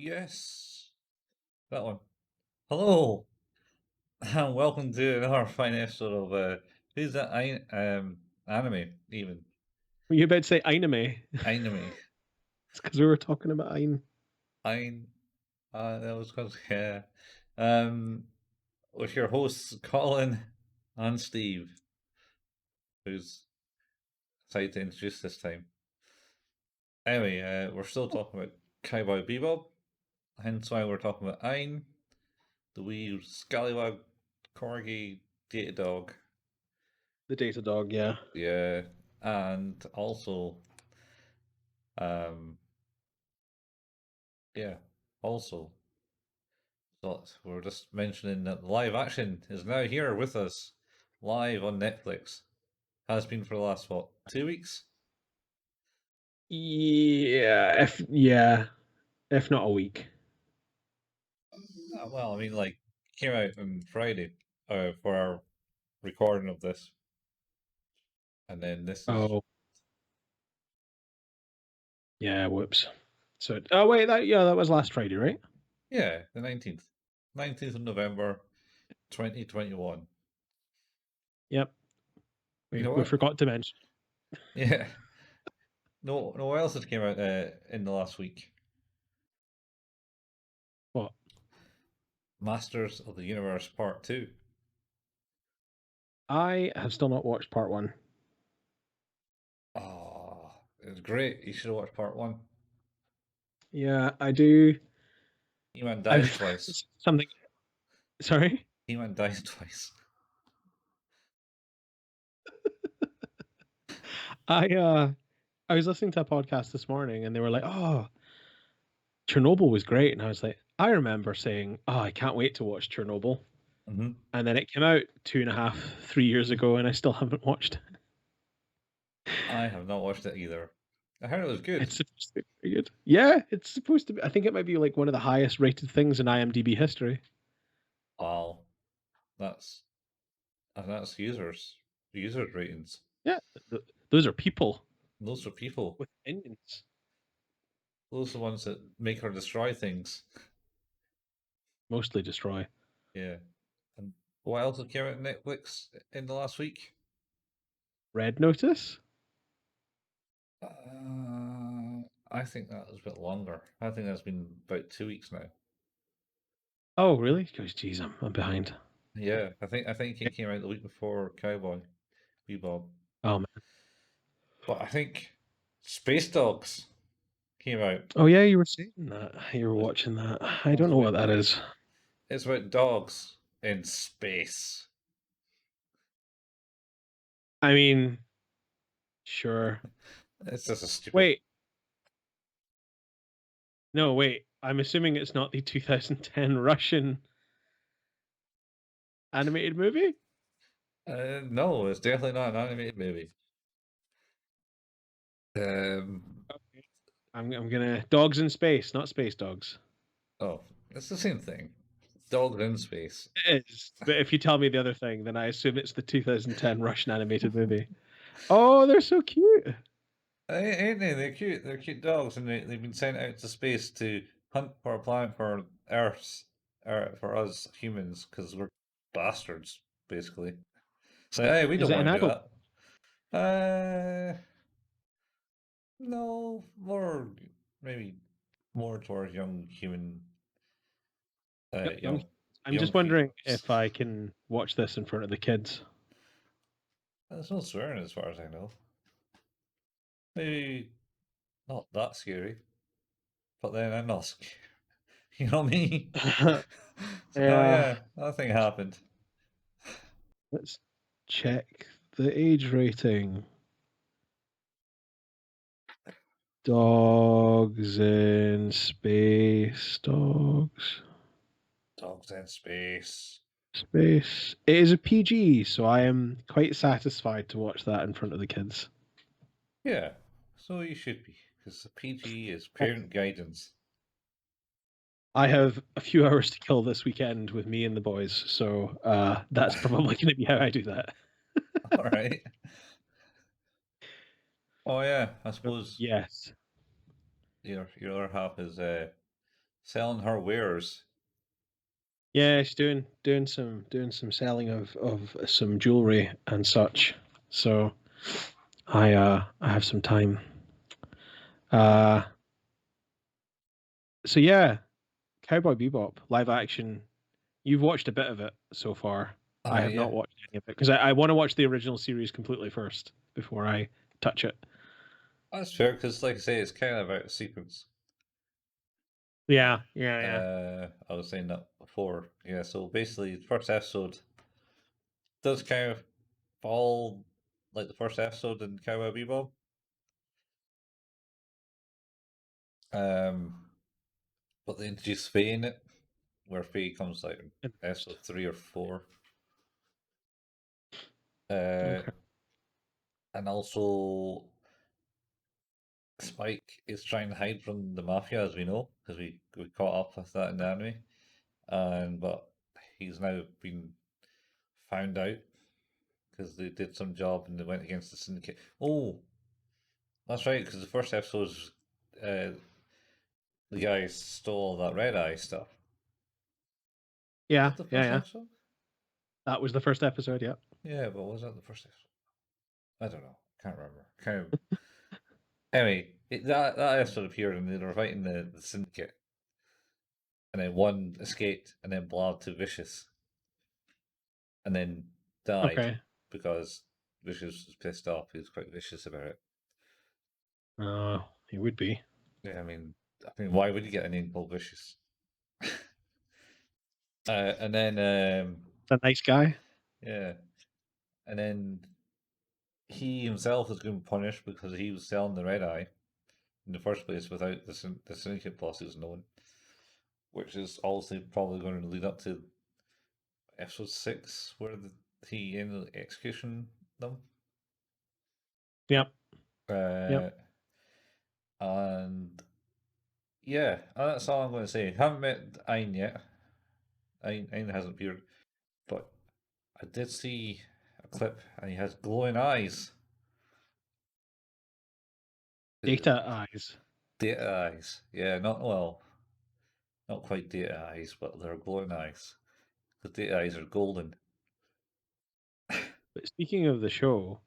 Yes, that one. Hello, and welcome to another fine episode of who's that? Anime even Were you about to say anime? anime. It's because we were talking about ein. Ein. That was called yeah. Um, with your hosts Colin and Steve, who's excited to introduce this time. Anyway, we're still talking about Cowboy Bebop, hence why we're talking about Ein, the wee scallywag corgi data dog. The data dog, yeah. Yeah, and also, um, yeah, also, thought we were just mentioning that live action is now here with us, live on Netflix. Has been for the last what 2 weeks? If not a week. Well, I mean, like came out on Friday, for our recording of this, and then this is Oh, yeah, whoops. So oh wait, that was last Friday, right? yeah the 19th of November, 2021. Yep. You We know we what? forgot to mention. Yeah, no, what else has came out in the last week? What? Masters of the Universe Part 2. I have still not watched part one. Oh, it was great. You should have watched Part 1. Yeah, I do. He-Man dies I've twice. something sorry? He-Man dies twice. I I was listening to a podcast this morning and they were like, "Oh, Chernobyl was great." And I was like, I remember saying, "Oh, I can't wait to watch Chernobyl." Hmm. And then it came out 2.5, 3 years ago, and I still haven't watched it. I have not watched it either. I heard it was good. It's supposed to be pretty good. Yeah, it's supposed to be. I think it might be like one of the highest rated things in IMDb history. Wow, that's that's users ratings. Yeah, those are people Those are people. with opinions, Those are the ones that make or destroy things. mostly destroy. Yeah. And what else came out on Netflix in the last week? Red Notice? I think that was a bit longer. I think that's been about 2 weeks now. Oh, really? Gosh, geez, I'm behind. Yeah, I think it came out the week before Cowboy Bebop. Oh man. But I think Space Dogs came out. Oh yeah, you were saying that. You were watching that. I don't What's know what about that is. it's about dogs in space. I mean, sure. It's just a stupid. Wait, no, wait. I'm assuming it's not the 2010 Russian animated movie. No, it's definitely not an animated movie. Um, Okay. I'm gonna dogs in space, not space dogs. oh, it's the same thing. Dogs in space. It is. But if you tell me the other thing, then I assume it's the 2010 Russian animated movie. Oh, they're so cute. Ain't they? They're cute. They're cute dogs, and they've been sent out to space to hunt for a planet for Earth, for us humans, because we're bastards, basically. So hey, we Is don't it an want to do adult? that. No, more maybe more towards young human, Yep. I'm, young I'm young just wondering humans. if I can watch this in front of the kids. There's no swearing as far as I know. Maybe not that scary, but then I'm not scared. You know me. So, oh Yeah. yeah, nothing happened. Let's check the age rating. Dogs in space. Dogs. Dogs in space. Space. It is a PG, so I am quite satisfied to watch that in front of the kids. Yeah, so you should be, because the PG is parent guidance. I have a few hours to kill this weekend with me and the boys, so that's probably going to be how I do that. All right. Oh yeah, I So, suppose yes. your other half is selling her wares. Yeah, she's doing some selling of some jewelry and such. So I have some time. Uh, so yeah, Cowboy Bebop live action. You've watched a bit of it so far. I have Yeah, not watched any of it because I want to watch the original series completely first before I touch it. that's fair because, like I say, it's kind of out of sequence. Yeah, yeah, yeah. I was saying that before. Yeah, so basically, the first episode does kind of fall like the first episode in Cowboy Bebop. Um, but they introduce Faye in it, where Faye comes like in episode 3 or 4. Uh, Okay. and also Spike is trying to hide from the mafia, as we know, because we caught up with that in the anime, and but he's now been found out because they did some job and they went against the syndicate. Oh, that's right, because the first episode was, the guy stole all that red eye stuff. Was Yeah, that the yeah, first yeah. episode? That was the first episode. Yeah. Yeah, but was that the first episode? I don't know. Can't remember. Kind of. Anyway, that episode appeared and they were fighting the syndicate, and then one escaped, and then Ballad to Vicious, and then died Okay. because Vicious was pissed off. He was quite vicious about it. He would be. Yeah, I mean, why would you get a name called Vicious? And then, A nice guy. yeah, and then he himself was going to be punished because he was selling the red eye in the first place without the syndicate bosses knowing, which is obviously probably going to lead up to episode 6, where he ended up execution them. Yep. Yep. Uh, and yeah, that's all I'm going to say. Haven't met Ein yet. Ein hasn't appeared, but I did see a clip, and he has glowing eyes. Data eyes. Data eyes. Yeah, not quite data eyes, but they're glowing eyes. Because data eyes are golden. But speaking of the show,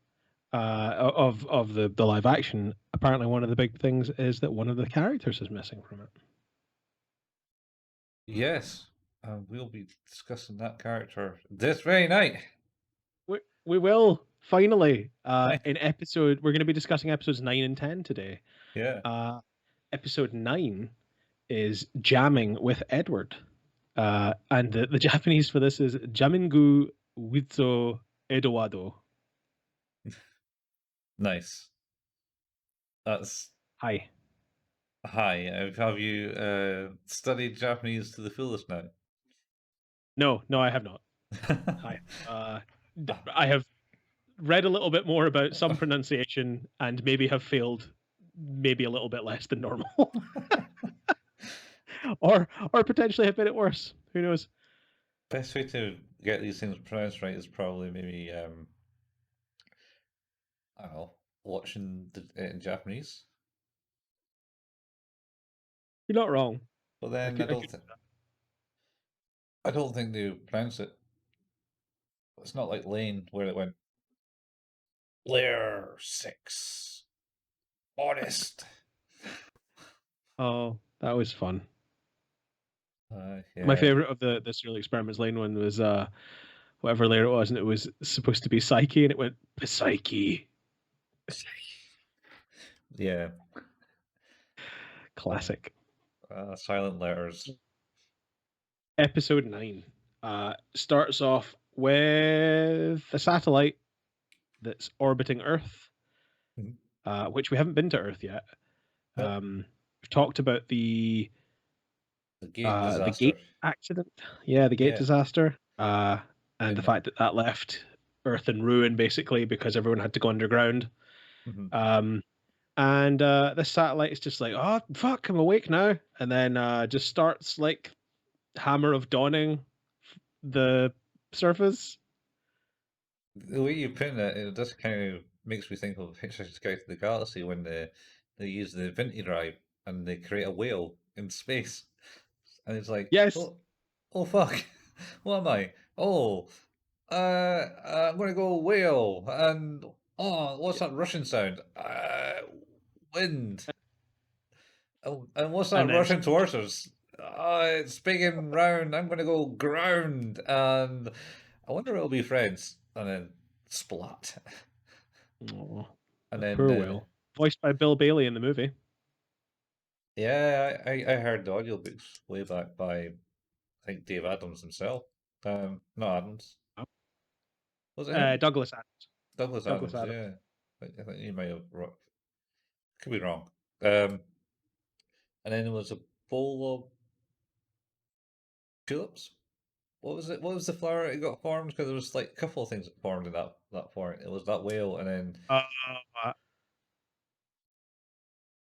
of the live action, apparently one of the big things is that one of the characters is missing from it. Yes, we'll be discussing that character this very night. We will finally Night. in episode. We're going to be discussing episodes 9 and 10 today. Yeah. Episode 9 is jamming with Edward, and the Japanese for this is Jamingu Wizo Edowado. Nice. That's Hi. hi. Have you studied Japanese to the fullest now? No, I have not. Hi. I have read a little bit more about some pronunciation and maybe have failed maybe a little bit less than normal. or potentially have made it worse. Who knows? Best way to get these things pronounced right is probably maybe I don't know, watching it in Japanese. You're not wrong. But then I could I don't think they pronounce it. It's not like Lane where it went Layer 6. Honest. Oh, that was fun. Yeah. My favorite of the Serial Experiments Lane one was whatever layer it was, and it was supposed to be Psyche, and it went Psyche. Yeah. Classic. Silent letters. Episode 9 starts off with a satellite that's orbiting Earth, Mhm. which we haven't been to Earth yet. Nope. We've talked about the The gate disaster. gate accident. Yeah, the gate Yeah. disaster. And the And fact that left Earth in ruin, basically, because everyone had to go underground. mhm. And this satellite is just like, oh, fuck, I'm awake now. And then just starts like Hammer of Dawning the surface. The way you put it just kind of makes me think of Hitchhiker's Guide to the Galaxy when they use the Infinity Drive and they create a whale in space. and he's like, Yes. oh fuck, what am I? Oh, I'm gonna go whale, and oh, what's that Russian sound? Wind. Oh, and what's that And then rushing towards us? It's big and round. I'm gonna go ground, and I wonder if it'll be friends. And then splat, oh, and the then poor whale, voiced by Bill Bailey in the movie. yeah, I heard the audiobooks way back by I think Dave Adams himself. Not Adams. Was it him? Douglas Adams. Douglas Douglas Adams. Adams. Yeah, I think he might have. Could be wrong. Um, and then there was a bowl of tulips. What was it? What was the flower that got formed? Because there was like a couple of things that formed in that form. It was that whale, and then Uh,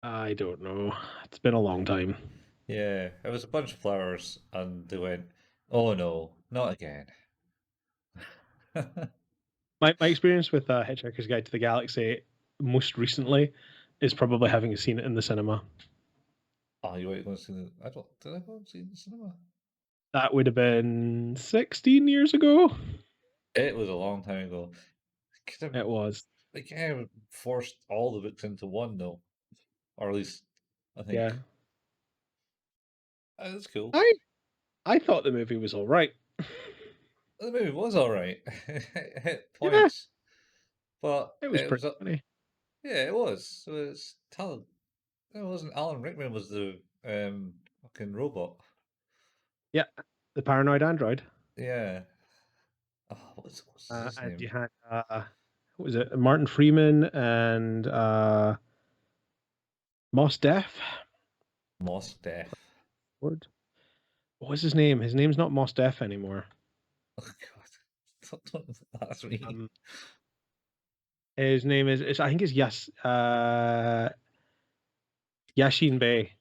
I don't know. It's been a long time. yeah, it was a bunch of flowers, and they went, "Oh no, not again." My experience with Hitchhiker's Guide to the Galaxy most recently is probably having seen it in the cinema. Oh, you wait, going to see the? I don't. Did I go and see it in the cinema? That would have been 16 years ago. It was a long time ago. Could have, It was. they kind of forced all the books into one, though, or at least I think Yeah. that's cool. I I thought the movie was all right. The movie was all right. It hit Yeah, points, but it was it pretty was funny. yeah, it was. It was talent. It wasn't Alan Rickman was the fucking robot. Yeah, the paranoid android. Yeah. Oh, what's his And name? you had what was it? Martin Freeman and Mos Def. Moss Death. What was his name? His name's not Mos Def anymore. Oh God, don't ask me. Um, his name is I think it's Yashin Bey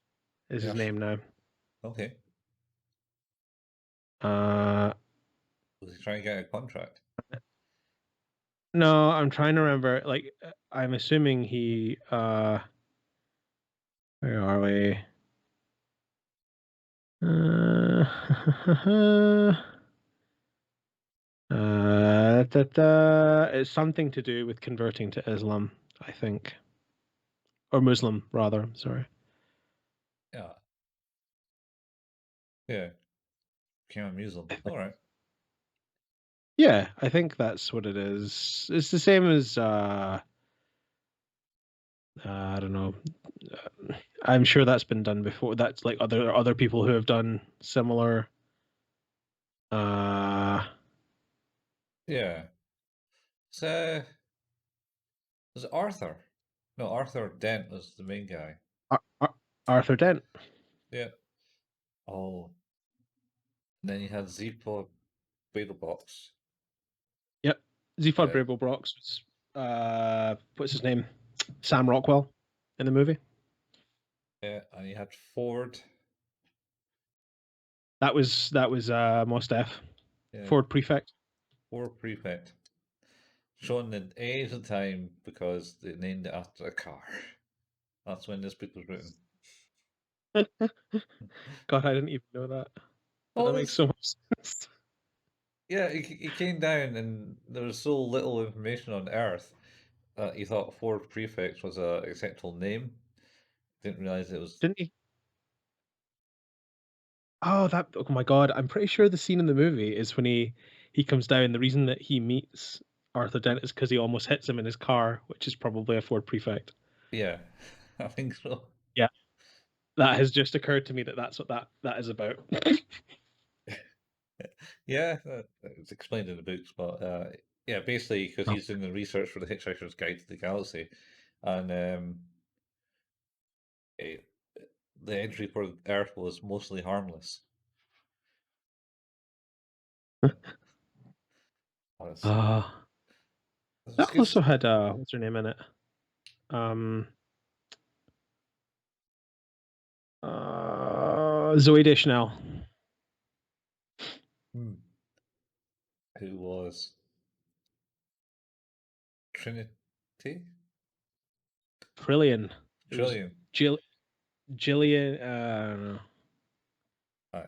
is his Yes. name now. Okay. Uh, Was he trying to get a contract? no, I'm trying to remember. Like, I'm assuming he. Where are we? Uh, it's something to do with converting to Islam, I think, or Muslim rather. Sorry. Yeah. Yeah. Came on Museum. I think. All right. Yeah, I think that's what it is. It's the same as I don't know. I'm sure that's been done before. That's like other people who have done similar. Uh, Yeah. So was it Arthur? No, Arthur Dent was the main guy. Arthur Dent. Yeah. Oh, and then you had Zippo Beetlebox. Yep. Ziphod Uh, Brable Brox was what's his name? Sam Rockwell in the movie. yeah, and you had Ford. That was Mos Def. Yeah, Ford Prefect. Ford Prefect. Shown in age and time because they named it after a car. That's when this book was written. God, I didn't even know that. But Oh, that makes this, so much sense. yeah, he came down and there was so little information on Earth that he thought Ford Prefect was a acceptable name. Didn't realize it was. Didn't he? Oh my God. I'm pretty sure the scene in the movie is when he comes down. The reason that he meets Arthur Dent is because he almost hits him in his car, which is probably a Ford Prefect. Yeah, I think so. Yeah, that has just occurred to me that that's what that is about. Yeah, it's explained in the books, but yeah, basically because Oh. he's doing the research for the Hitchhiker's Guide to the Galaxy, and it, the entry for Earth was mostly harmless. Honest. Uh, It's that good. also had what's her name in it? Um, Zoe Deschanel. Hmm. Who was Trinity? Trillian. It was Trillion. Jillian. I don't know.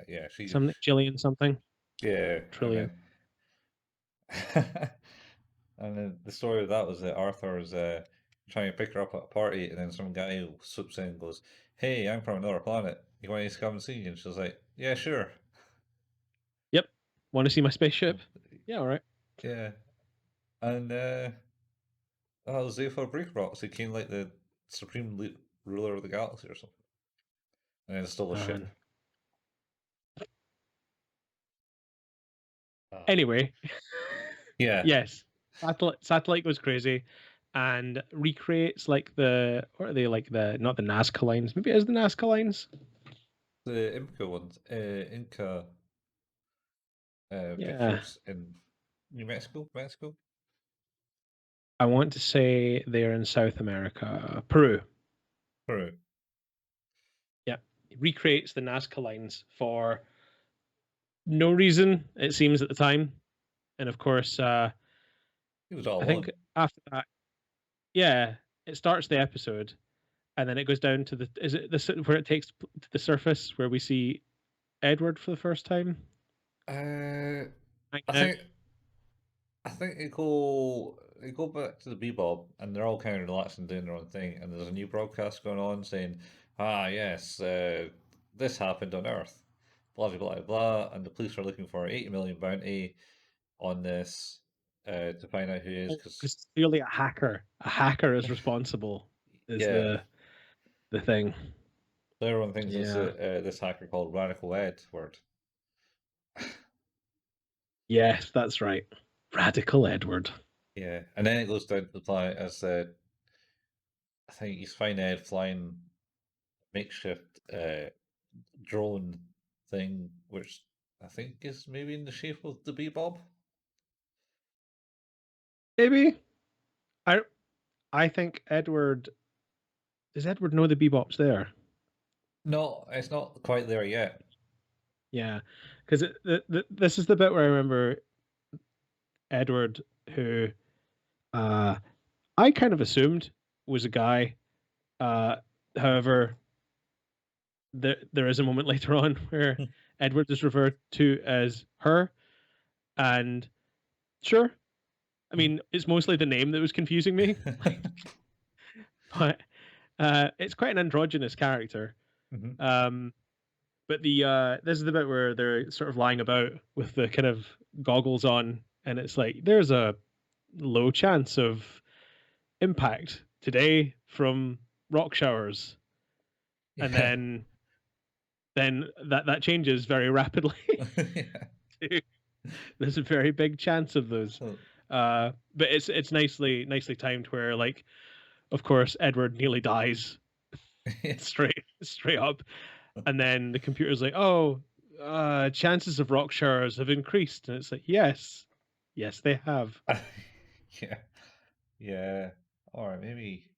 Yeah, she. Something Jillian something. Yeah, Trillion. and then the story of that was that Arthur's trying to pick her up at a party, and then some guy swoops in and goes, "Hey, I'm from another planet. You want to come and see?" And she's like, "Yeah, sure." Yep. Want to see my spaceship? Yeah, all right. Yeah, and that was there for Breaker so he came like the supreme ruler of the galaxy or something, and then stole a ship. Man. Uh, Anyway, yeah, yes, satellite goes crazy and recreates like what are they, like the not the Nazca lines? Maybe it is the Nazca lines. the Inca ones, Inca Yeah, pictures in New Mexico, Mexico. I want to say they're in South America, Peru. Peru. Yeah, recreates the Nazca lines for no reason it seems at the time, and of course, He was all I alone. think after that, yeah, it starts the episode and then it goes down to the is it the where it takes to the surface where we see Edward for the first time I hanging out. think they go back to the Bebop and they're all kind of relaxing doing their own thing and there's a new broadcast going on saying, ah yes, this happened on Earth. Blah blah blah blah and the police are looking for 80 million bounty on this to find out who it is because Because clearly a hacker. A hacker is responsible. Is yeah, the thing? everyone thinks it's Yeah. this hacker called Radical Edward. Yes, that's right. Radical Edward. Yeah, and then it goes down to the planet as I think he's finding Ed flying makeshift drone thing, which I think is maybe in the shape of the Bebop. Maybe. I I think Edward does Edward know the Bebop's there? No, it's not quite there yet. Yeah. Because this is the bit where I remember Edward, who uh I kind of assumed was a guy. Uh However, there is a moment later on where Edward is referred to as her, and sure, I mean it's mostly the name that was confusing me, but it's quite an androgynous character. Mhm. Um, but the this is the bit where they're sort of lying about with the kind of goggles on, and it's like there's a low chance of impact today from rock showers, and Yeah. then that changes very rapidly. Yeah. to, there's a very big chance of those. So, But it's nicely timed where like of course Edward nearly dies straight up, and then the computer's like, oh, chances of rock showers have increased, and it's like yes they have. yeah. Yeah. Or maybe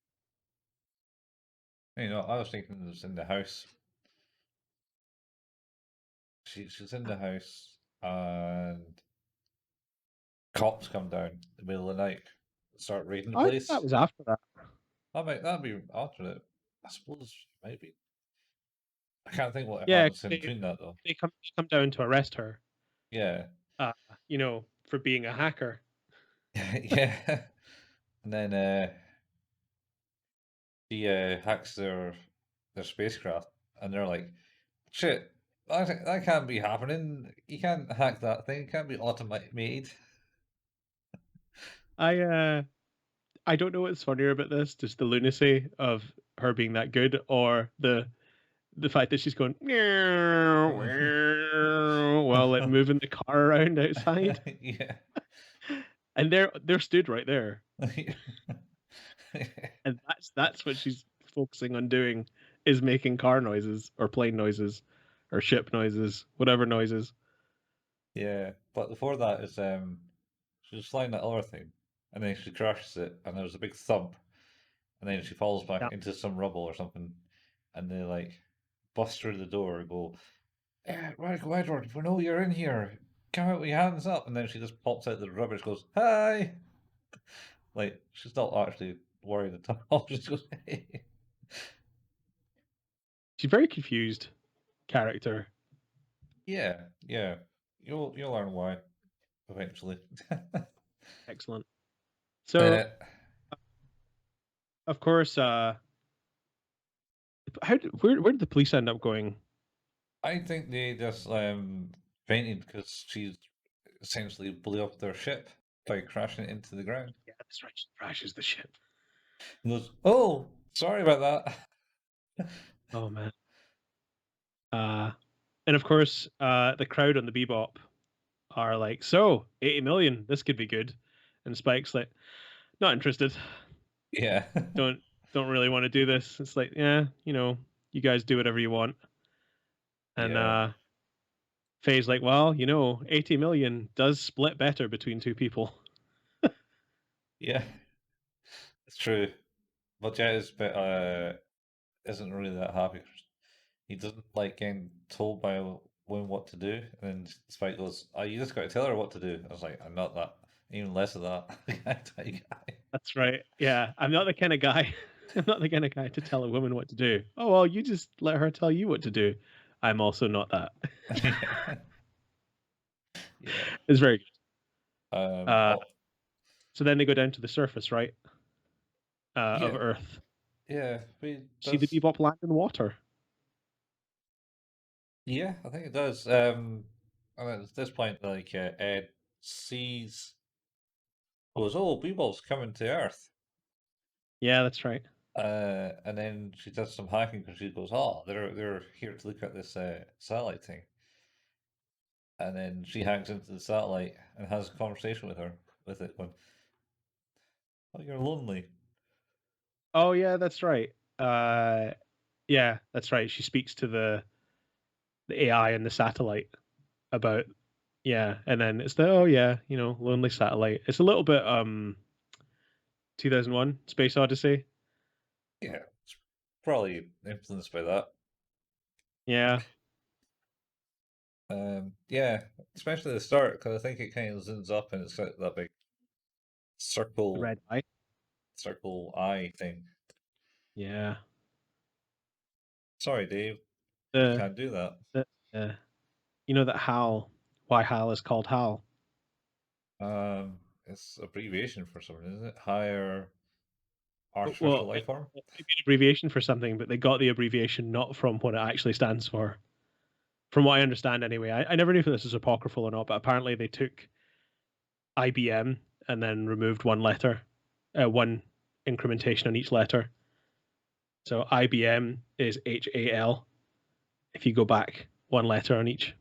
I was thinking it was in the house. She's in the house and cops come down in the middle of the night, start raiding the I thought that place. was after that. That'd be after it. I suppose maybe. I can't think what Yeah, happens in they between that though. come down to arrest her, Yeah. uh for being a hacker. Yeah. And then he hacks their spacecraft, and they're like, "Shit, that can't be happening. You can't hack that thing. It can't be automated." I don't know what's funnier about this, just the lunacy of her being that good, or the fact that she's going meow, meow, while like moving the car around outside, Yeah. and they're stood right there, and that's what she's focusing on doing, is making car noises or plane noises or ship noises, whatever noises. Yeah. But before that is she was flying that other thing, and then she crashes it, and there was a big thump, and then she falls back Yeah. into some rubble or something, and they like bust through the door and go, Radical Edward, we know you're in here. Come out with your hands up. And then she just pops out the rubbish, goes, hi. Like, she's not actually worried at all. She just goes, hey. She's a very confused character. Yeah, yeah. You'll learn why eventually. Excellent. So, uh, of course, where did the police end up going? I think they just fainted because she essentially blew up their ship by crashing it into the ground. Yeah, that's right. She crashes the ship. And goes, "Oh, sorry about that." Oh man. Uh, and of course, the crowd on the Bebop are like, "So, 80 million. This could be good." And Spike's like, "Not interested. Yeah, Don't don't really want to do this." It's like, yeah, you guys do whatever you want. And yeah, Faye's like, well, 80 million does split better between two people. yeah. It's true. But Jet is isn't really that happy. He doesn't like getting told by Wayne what to do, and then Spike goes, "Oh, you just got to tell her what to do." I was like, "I'm not that, even less of that type guy." That's right. Yeah, I'm not the kind of guy. I'm not the kind of guy to tell a woman what to do. Oh well, you just let her tell you what to do. I'm also not that. Yeah, yeah. It's very good. Uh, Oh, so then they go down to the surface, right, of yeah, Earth. yeah. We See the does. Bebop land in water. Yeah, I think it does. And at this point, like Ed sees, goes, "Oh, Beeble's coming to Earth." Yeah, that's right. And then she does some hacking because she goes, "Oh, they're here to look at this satellite thing." And then she hacks into the satellite and has a conversation with it, going, "Oh, you're lonely." Oh yeah, that's right. Uh, yeah, that's right. She speaks to the AI and the satellite about yeah, and then it's the oh yeah, lonely satellite. It's a little bit 2001 Space Odyssey. Yeah, it's probably influenced by that. Yeah, Yeah, especially the start because I think it kind of zooms up and it's got that big the circle, red eye. circle eye thing. Yeah, Sorry, Dave, you the can't do that. the that Hal. Why Hal is called Hal? It's abbreviation for something, isn't it? Higher artificial Well, life form. it might be an abbreviation for something, but they got the abbreviation not from what it actually stands for. From what I understand, anyway. I never knew if this is apocryphal or not, but apparently they took IBM and then removed one letter, one incrementation on each letter. So IBM is HAL. If you go back one letter on each.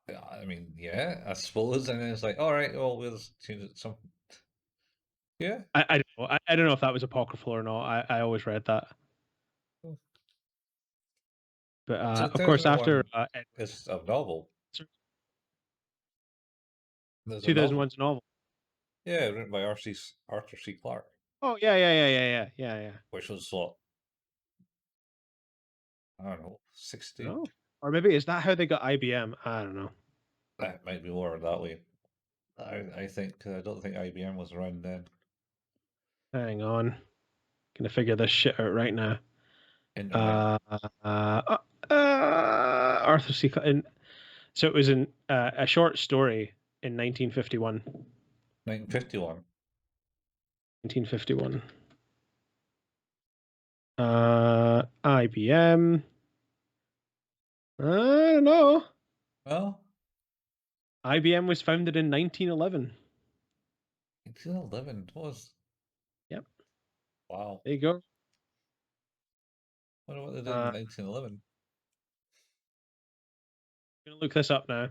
Yeah, I mean, yeah, I suppose. And then it's like, all right, well, we'll just change it to something. Yeah. I don't know. I don't know if that was apocryphal or not. I always read that. But of course, after 2001 is a novel. There's a novel. 2001's novel. Yeah, written by Arthur C. Clarke, Oh yeah. which was what, I don't know, 60. Oh, or maybe is that how they got IBM? I don't know. That might be more that way. I think, I don't think IBM was around then. Hang on, gonna figure this shit out right now. Internet. Uh, uh, Arthur C. So it was in a short story in 1951. 1951. 1951. IBM. I don't know. Well, IBM was founded in 1911. 1911 was, Yep, wow. there you go. Wonder what they did in Uh, 1911. I'm gonna look this up now.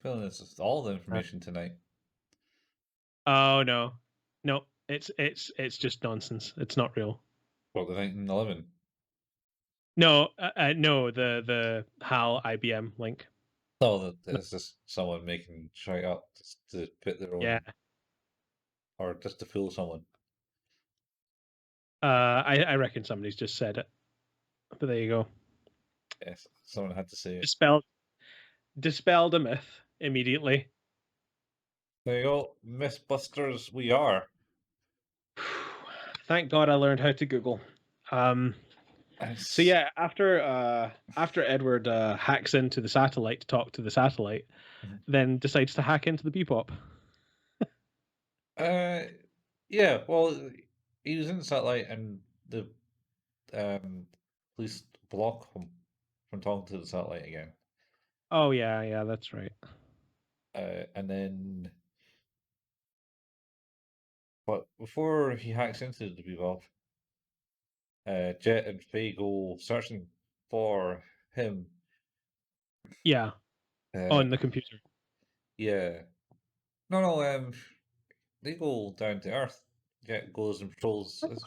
Feeling this is all the information tonight. Oh no, no, it's just nonsense. It's not real. What, the 1911? No, no, the HAL IBM link. No, that No, it's just someone making try up just to put their yeah, own, or just to fool someone. I reckon somebody's just said it. But there you go. Yes, someone had to say it. Dispelled dispelled a myth immediately. There you go, Mythbusters. We are. Thank God I learned how to Google. Um, So yeah, after Edward hacks into the satellite to talk to the satellite, Mhm. then decides to hack into the Bebop. Uh, yeah. Well, he was in the satellite, and the police block him from talking to the satellite again. Oh yeah, that's right. And then, but before he hacks into the Bebop, Jet and Faye go searching for him. Yeah, Uh, on the computer. yeah. No, no. They go down to Earth. Jet goes and patrols What?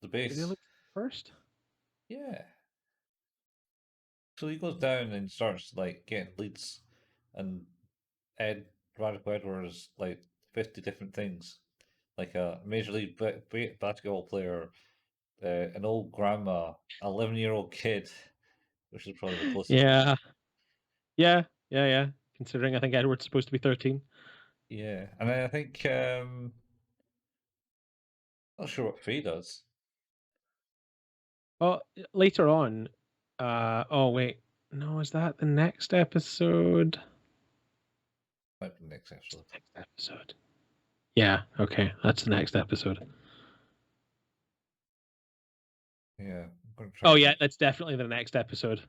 the Did they base. look first? Yeah. So he goes down and starts like getting leads, and Radical Edwards like 50 different things, like a major league basketball player, an old grandma, 11-year-old kid, which is probably the closest one. Yeah, yeah. Considering I think Edward's supposed to be 13. Yeah, and then I think not sure what Faye does. Oh, later on. Oh wait, no, is that the next episode? Might be the next episode. Next episode. Yeah. Okay, that's the next episode. Yeah, I'm gonna try Oh and yeah, think. that's definitely the next episode.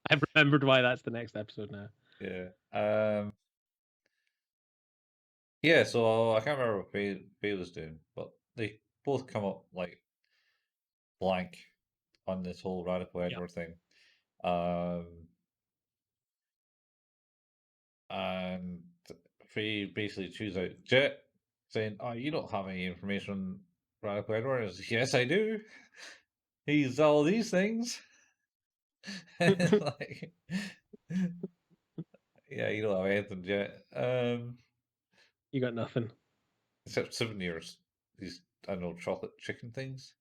I've remembered why that's the next episode now. Yeah. Yeah, so I can't remember what Faye was doing, but they both come up like blank on this whole Radical Yeah. Edward thing. Um, and Faye basically chews out Jet, saying, "Oh, you don't have any information on Radical Edward." I says, "Yes, I do. He's all these things." Like, yeah, you don't have anything, Jet. You got nothing. Except souvenirs. These, I don't know, chocolate chicken things.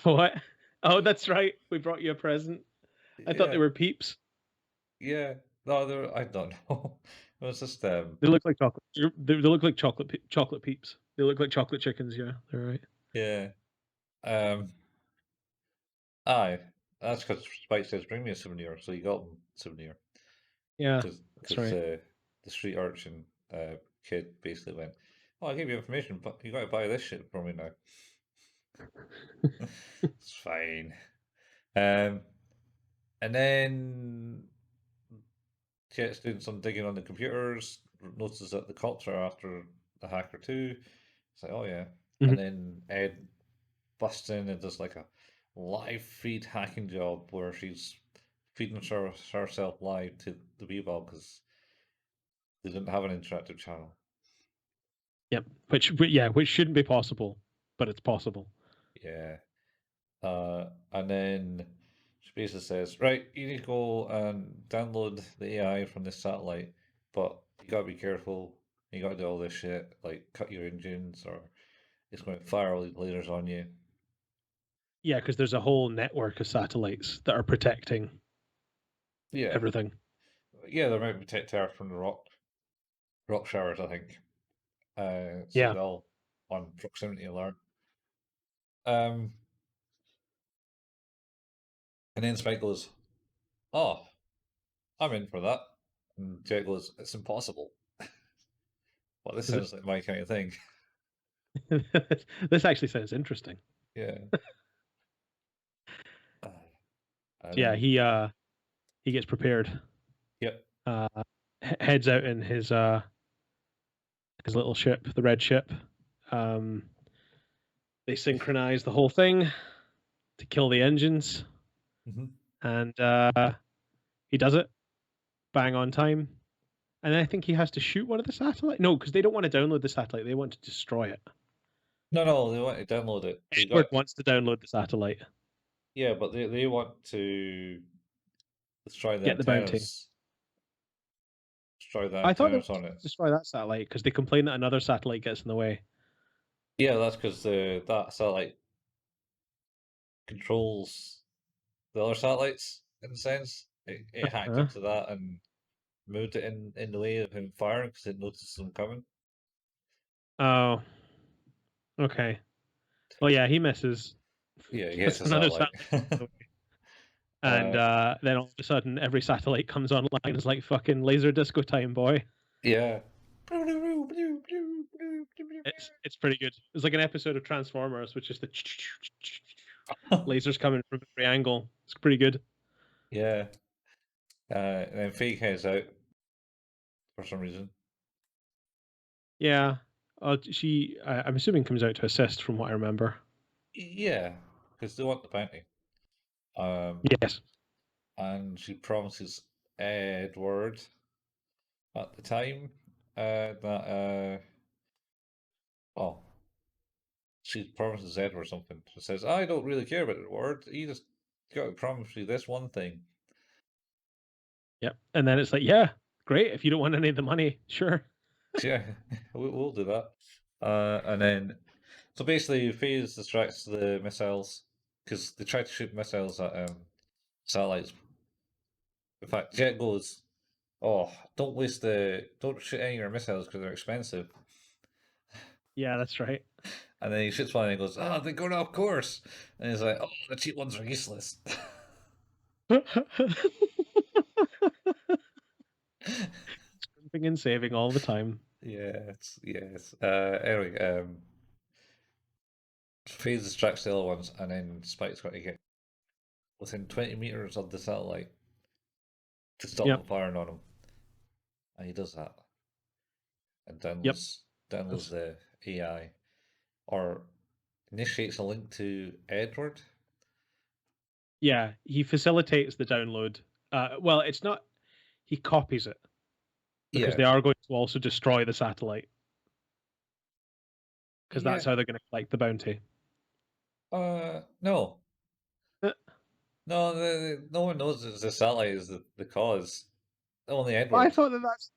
What? Oh, that's right. We brought you a present. I thought they Yeah, were peeps. yeah. No, I don't know. It was just They look like chocolate. They look like chocolate peeps. They look like chocolate chickens. Yeah, they're right. yeah. Um, aye. That's because Spike says, "Bring me a souvenir," so you got him a souvenir. Yeah, that's Because right. the street urchin kid basically went, "Oh, I gave you information, but you got to buy this shit for me now." It's fine. Um, and then Jet's doing some digging on the computers, notices that the cops are after the hacker too. It's like, oh yeah. And Mhm. then Ed busts in and does like a live feed hacking job where she's feeding herself live to the Bebop because they didn't have an interactive channel. Yep. Which shouldn't be possible, but it's possible. Yeah. And then she basically says, right, you need to go and download the AI from this satellite, but you gotta be careful. You gotta do all this shit, like cut your engines, or it's going to fire all these lasers on you. Yeah, because there's a whole network of satellites that are protecting Yeah, everything. yeah, they might protect Earth from the rock showers, I think. So Yeah. they're all on proximity alert. Um, and then Spike goes, "Oh, I'm in for that." And Jet goes, "It's impossible." Well, this Is it? sounds like my kind of thing. This actually sounds interesting. Yeah. Uh, and Yeah, then, he gets prepared. yep. Uh, Heads out in his little ship, the red ship. Um, they synchronize the whole thing to kill the engines, Hmm. and he does it bang on time. And I think he has to shoot one of the satellite. No, because they don't want to download the satellite; they want to destroy it. No, no, they want to download it. They Edward got, wants to download the satellite, yeah, but they want to destroy the get the bounty. antennas, destroy the I thought they antennas wanted on to it. destroy that satellite because they complain that another satellite gets in the way. Yeah, that's because that satellite controls the other satellites in a sense. It hacked Huh? into that and moved it in the way of him firing because it noticed them coming. Oh, okay. Well, yeah, he misses. Yeah, he hits Gets a another satellite. satellite. And uh, then all of a sudden, every satellite comes online. It's like fucking laser disco time, boy. yeah. It's pretty good. It's like an episode of Transformers, which is the lasers coming from every angle. It's pretty good. Yeah. And then Faye heads out for some reason. Yeah. I'm assuming, comes out to assist from what I remember. Yeah, because they want the bounty. Yes. And she promises Edward at the time that well, she promises Edward something. She says, "I don't really care about Edward. He just got to promise me this one thing." Yep. And then it's like, yeah, great. If you don't want any of the money, sure. Yeah, we'll do that. And then, so basically, Phase distracts the missiles because they try to shoot missiles at satellites. In fact, Jet goes, "Oh, don't shoot any of your missiles because they're expensive." Yeah, that's right. And then he shoots one and he goes, "Oh, they're going off course." And he's like, "Oh, the cheap ones are useless." Scrimping and saving all the time. Yes, yes. Anyway, Phase distracts the other ones, and then Spike's got to get within 20 meters of the satellite to stop them Yep. firing on him. And he does that. And Yep. downloads the AI, or initiates a link to Edward. Yeah, he facilitates the download. Well, it's not. He copies it because Yeah, they are going to also destroy the satellite because yeah. that's how they're going to collect the bounty. No, Uh, no. No one knows it's the satellite is the cause. Only I Edward. thought that's.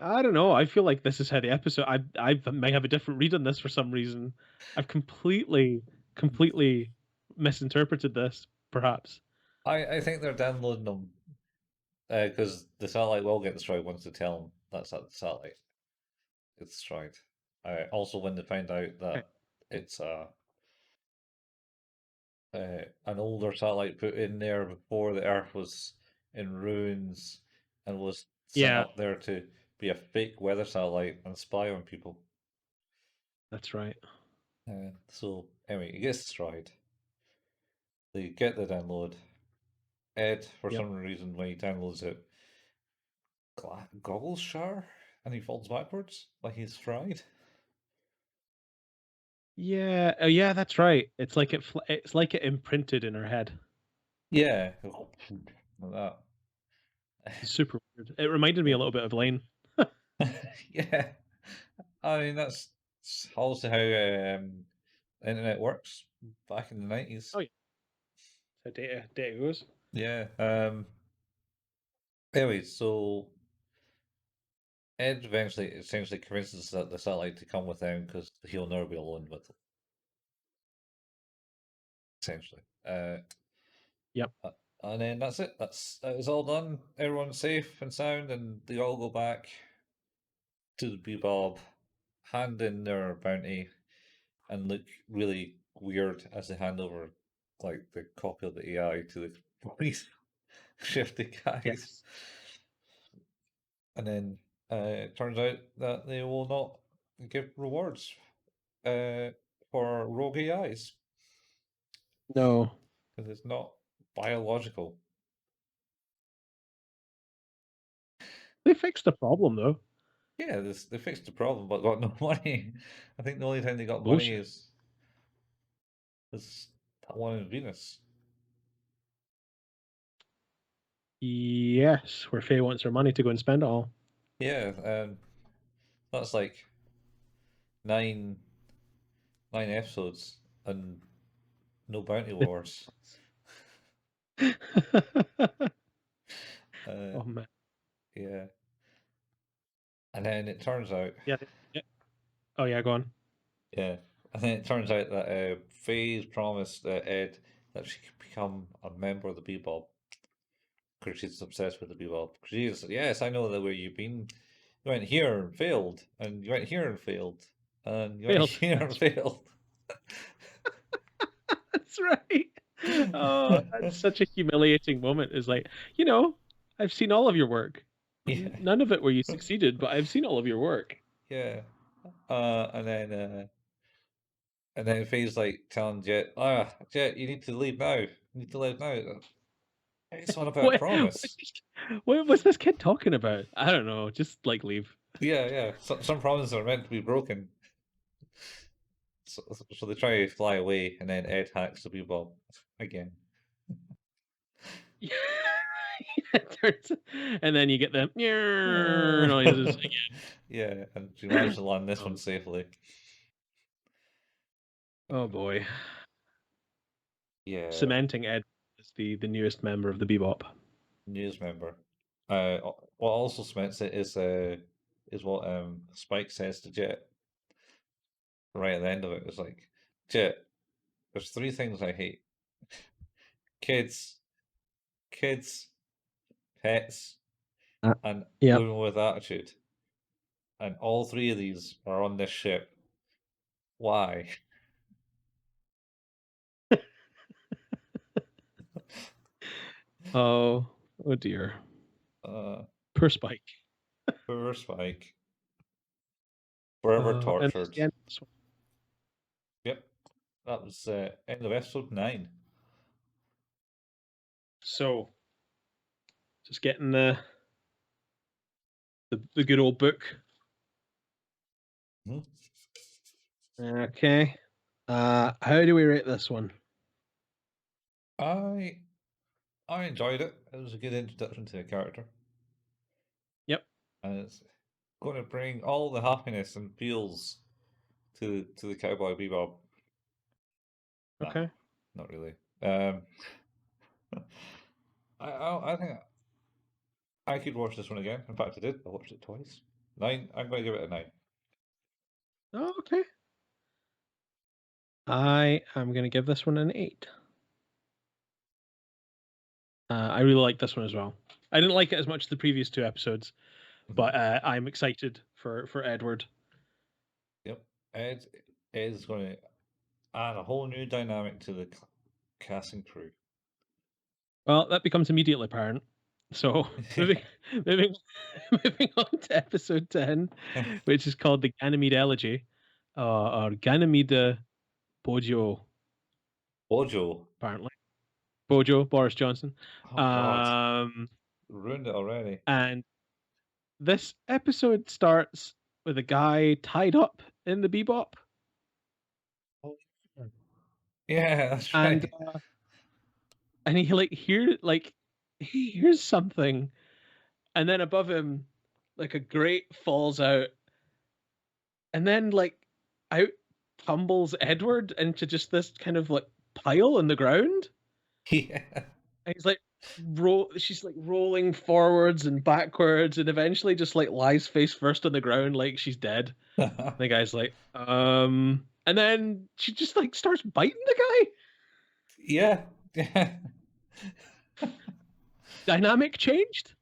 I don't know. I feel like this is how the episode. I may have a different read on this for some reason. I've completely misinterpreted this. Perhaps. I think they're downloading them because the satellite will get destroyed once they tell them that's at the satellite. It's destroyed. Also, when they find out Okay. that it's an older satellite put in there before the Earth was in ruins and was sent Yeah, up there to be a fake weather satellite and spy on people. that's right. So anyway, it gets destroyed. They get the download. Ed, for Yep. some reason, when he downloads it, goggles shower and he falls backwards like he's fried. Yeah. Oh, yeah. That's right. It's like it's like it imprinted in her head. Yeah, like that. It's super weird. It reminded me a little bit of Lane. Yeah, I mean that's also how the internet works back in the 90s. Oh yeah. So data goes. Yeah. Anyway, so Ed eventually essentially convinces the satellite to come with them because he'll never be alone with them. Essentially. Yep. And then that's it. That is all done. Everyone's safe and sound, and they all go back to the Bebop, hand in their bounty, and look really weird as they hand over like the copy of the AI to the police shifty guys. Yes. And then it turns out that they will not give rewards uh, for rogue AIs No. because it's not biological. They fixed the problem though. Yeah, they fixed the problem but got no money. I think the only time they got money Bullshit. is that one in Venus. Yes, where Faye wants her money to go and spend it all. Yeah, that's like nine nine episodes and no bounty wars. Uh, Oh man. yeah, and then it turns out, Yeah. Yeah. Oh yeah, go on. yeah, and then it turns out that Faye's promised Ed that she could become a member of the Bebop because she's obsessed with the Bebop. She's yes, I know the way you've been. You went here and failed, and you went here and failed, and you went Failed. here and That's failed. That's right. Oh, that's such a humiliating moment. It's like, I've seen all of your work. Yeah, None of it where you succeeded, but I've seen all of your work. yeah. And then Faye's like telling Jet, Jet, you need to leave now. You need to leave now. It's all about a promise. What was this kid talking about? I don't know. Just like leave. Yeah, yeah. Some promises are meant to be broken. So they try to fly away, and then Ed hacks the Bebop again. And then you get the noises again. Yeah, and she managed to land this one Oh, safely. oh boy. Yeah, Cementing Ed as the newest member of the Bebop. news member. What also cements it is what Spike says to Jet right at the end of it. It's like, Jet, there's three things I hate: kids, kids, pets, and Yep. women with attitude. And all three of these are on this ship. Why? Oh dear. Uh, Poor Spike. poor Spike. Forever And that's tortured. the end of this one. Yep, that was end of episode 9. So, just getting the good old book. Hmm. Okay. How do we rate this one? I I enjoyed it. It was a good introduction to the character, Yep. and it's going to bring all the happiness and feels to the Cowboy Bebop. Nah, Okay. not really. Um, I think I could watch this one again. In fact, I did. I watched it twice. 9. I'm going to give it a 9. Oh, okay. I am going to give this one an 8. I really like this one as well. I didn't like it as much as the previous 2 episodes, but I'm excited for Edward. Yep, Ed is going to add a whole new dynamic to the cast and crew. Well, that becomes immediately apparent. So moving moving moving on to episode 10, which is called the Ganymede Elegy, or Ganymede Bojo, Bojo. apparently. Bojo, Boris Johnson. Oh God, Um, ruined it already. and this episode starts with a guy tied up in the Bebop, Oh, yeah, that's and right. he he hears something, and then above him, like a grate falls out, and then out tumbles Edward into just this kind of like pile in the ground. Yeah. And he's like she's like rolling forwards and backwards and eventually just like lies face first on the ground like she's dead. The guy's like, and then she just like starts biting the guy. Yeah. Yeah. Dynamic changed.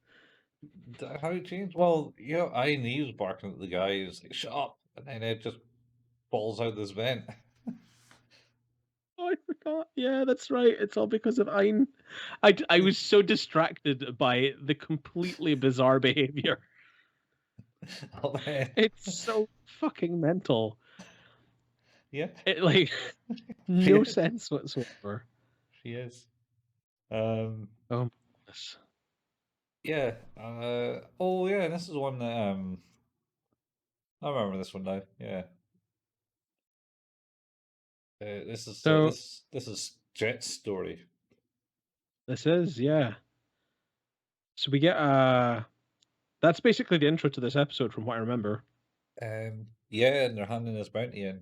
How it changed? Well, yeah, I and he was barking at the guy. He was like, "Shut up!" And then it just falls out this vent. Oh, I forgot. Yeah, that's right. It's all because of Ein. I was so distracted by the completely bizarre behavior. Oh, man. It's so fucking mental. Yeah, It like no yeah, sense whatsoever. she is. Um, Oh my goodness. yeah. Oh, yeah. This is one that I remember this one now. Yeah. So This is Jet's story. this is, yeah. So we get that's basically the intro to this episode from what I remember. Yeah, and they're handing this bounty in,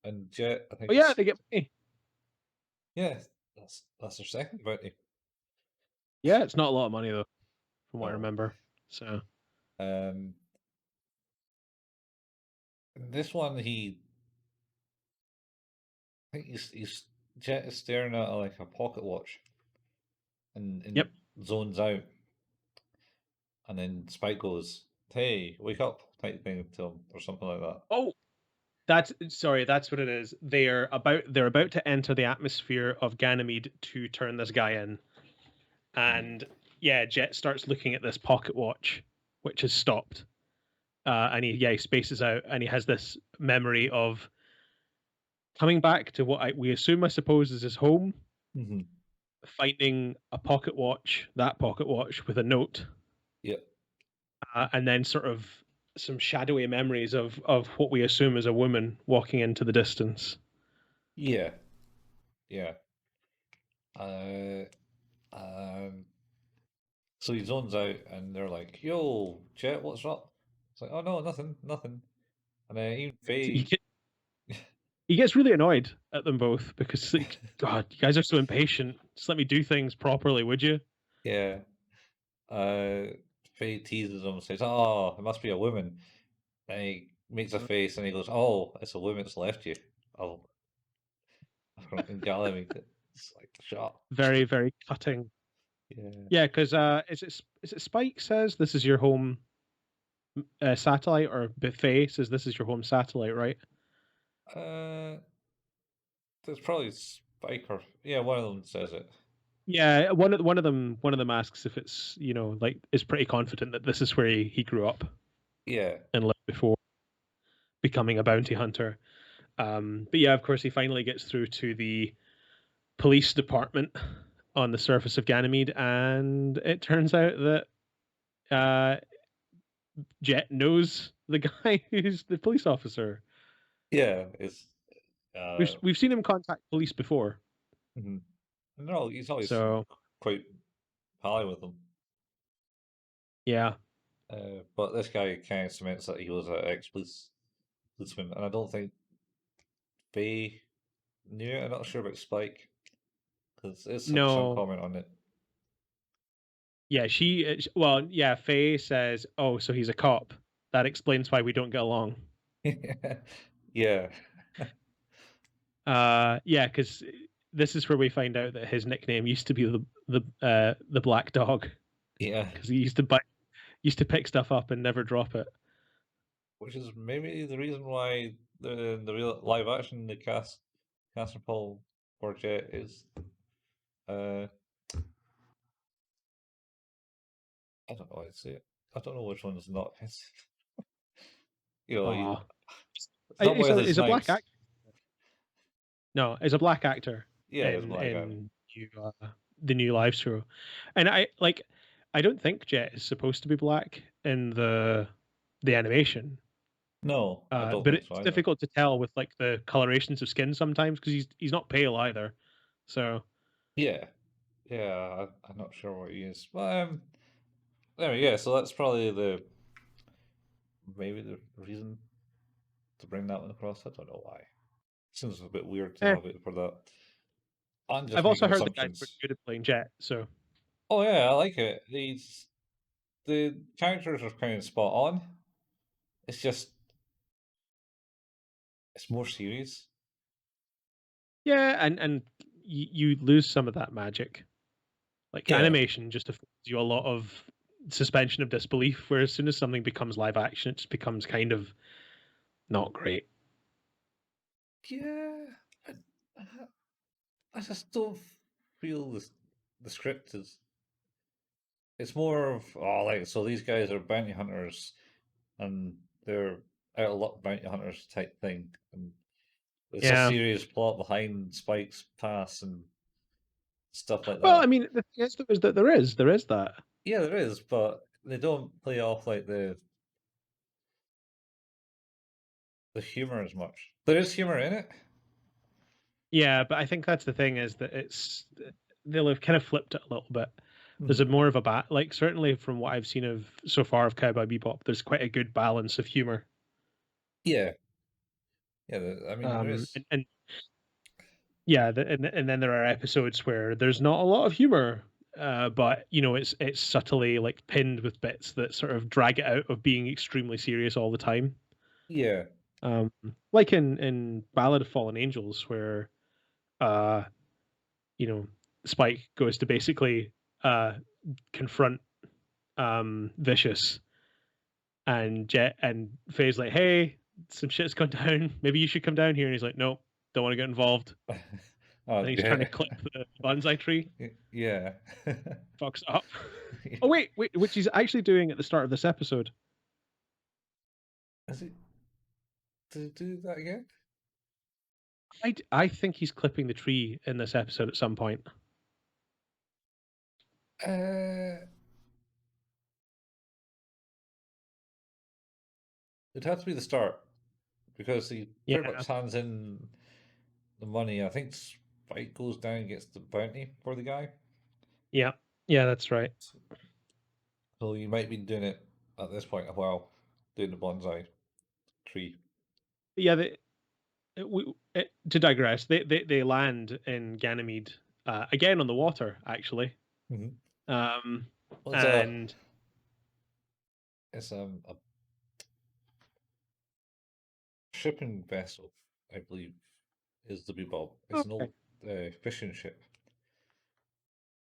and Jet, I Oh think yeah, it's they get money. yeah, that's their second bounty. Yeah, it's not a lot of money though, from what I No. remember. So Um, this one I think he's Jet is staring at like a pocket watch and yep. zones out, and then Spike goes, "Hey, wake up!" type thing to him or something like that. Oh, That's what it is. They're about to enter the atmosphere of Ganymede to turn this guy in. And yeah, Jet starts looking at this pocket watch, which has stopped. And he spaces out, and he has this memory of coming back to what we assume, I suppose, is his home, Mm-hmm. finding a pocket watch, that pocket watch with a note, Yep. and then sort of some shadowy memories of what we assume is a woman walking into the distance. Yeah. Yeah. Uh, um, so he zones out, and they're like, "Yo, Jet, what's up?" It's like, "Oh no, nothing, nothing." And then even So Faye, he gets really annoyed at them both because, like, God, you guys are so impatient. Just let me do things properly, would you? yeah, uh, Faye teases him and says, "Oh, it must be a woman." And he makes a face, and he goes, "Oh, it's a woman that's left you." Oh, from Ganymede. It's like, shut up. Very, very cutting. Yeah. Yeah, because is it Spike says this is your home satellite, or Buffet says this is your home satellite, right? Uh, there's probably Spike or yeah, one of them says it. Yeah, one of them asks if it's, like, is pretty confident that this is where he grew up Yeah. and lived before becoming a bounty hunter. But yeah, of course, he finally gets through to the police department on the surface of Ganymede, and it turns out that Jet knows the guy who's the police officer. Yeah. It's uh, We've seen him contact police before, mhm. No, he's always so quite pally with them. yeah. But this guy kind of cements that he was an policeman, and I don't think Faye knew it. I'm not sure about Spike because there's some No, comment on it. yeah, well, yeah, Faye says, "Oh, so he's a cop. That explains why we don't get along." Yeah. Yeah, because this is where we find out that his nickname used to be the Black Dog, Yeah. because he used to pick stuff up and never drop it. Which is maybe the reason why the real live action the cast Paul Bourget is uh I don't know how to say it. I don't know which one is not his. Oh, It's not Wesley he's a black Snipes. actor. No, he's a black actor Yeah, it's Black Guy. the new live show, and I don't think Jet is supposed to be black in the animation. No, I don't But think so it's either. difficult to tell with like the colorations of skin sometimes because he's not pale either. So Yeah, yeah, I'm not sure what he is. But anyway, yeah. So that's probably the maybe the reason to bring that one across. I don't know why. Seems a bit weird to eh. have it for that. I'm just I've also making heard the guy's pretty assumptions. good at playing Jet. So Oh yeah, I like it. The characters are kind of spot on. It's just it's more serious. yeah, and you lose some of that magic. Like Yeah, animation just affords you a lot of suspension of disbelief, where as soon as something becomes live action, it just becomes kind of not great. yeah. I, I just don't feel the script is. It's more of oh, like so these guys are bounty hunters and they're out of luck bounty hunters type thing, and it's a Yeah. serious plot behind Spike's past and stuff like Well, I that. mean, the thing is, there is that. Yeah, there is, but they don't play off like the humor as much. There is humor in it. Yeah, but I think that's the thing, is that they'll have kind of flipped it a little bit. There's a Mhm. more of a like, certainly from what I've seen of so far of Cowboy Bebop, there's quite a good balance of humor. Yeah, yeah. I mean, there Um, is. and yeah, and then there are episodes where there's not a lot of humor, but it's subtly like pinned with bits that sort of drag it out of being extremely serious all the time. Yeah, Um, like in Ballad of Fallen Angels, where uh, you know, Spike goes to basically uh confront Vicious, and Jet and Faye's like, "Hey, some shit's gone down. Maybe you should come down here." And he's like, "No, don't want to get involved." Oh, And he's trying to yeah. clip the bonsai tree. Yeah. Fucks it up. Oh wait, which he's actually doing at the start of this episode. Is it? Did it do that again? I think he's clipping the tree in this episode at some point. It'd have to be the start because he Yeah, pretty much hands in the money. I think Spike goes down and gets the bounty for the guy. yeah, yeah. That's right. So you might be doing it at this point as well, doing the bonsai tree. Yeah, to digress, they land in Ganymede again on the water, actually. Mm-hmm. Um, Well, and it's a shipping vessel, I believe, is the Bebop. It's an okay. old fishing ship.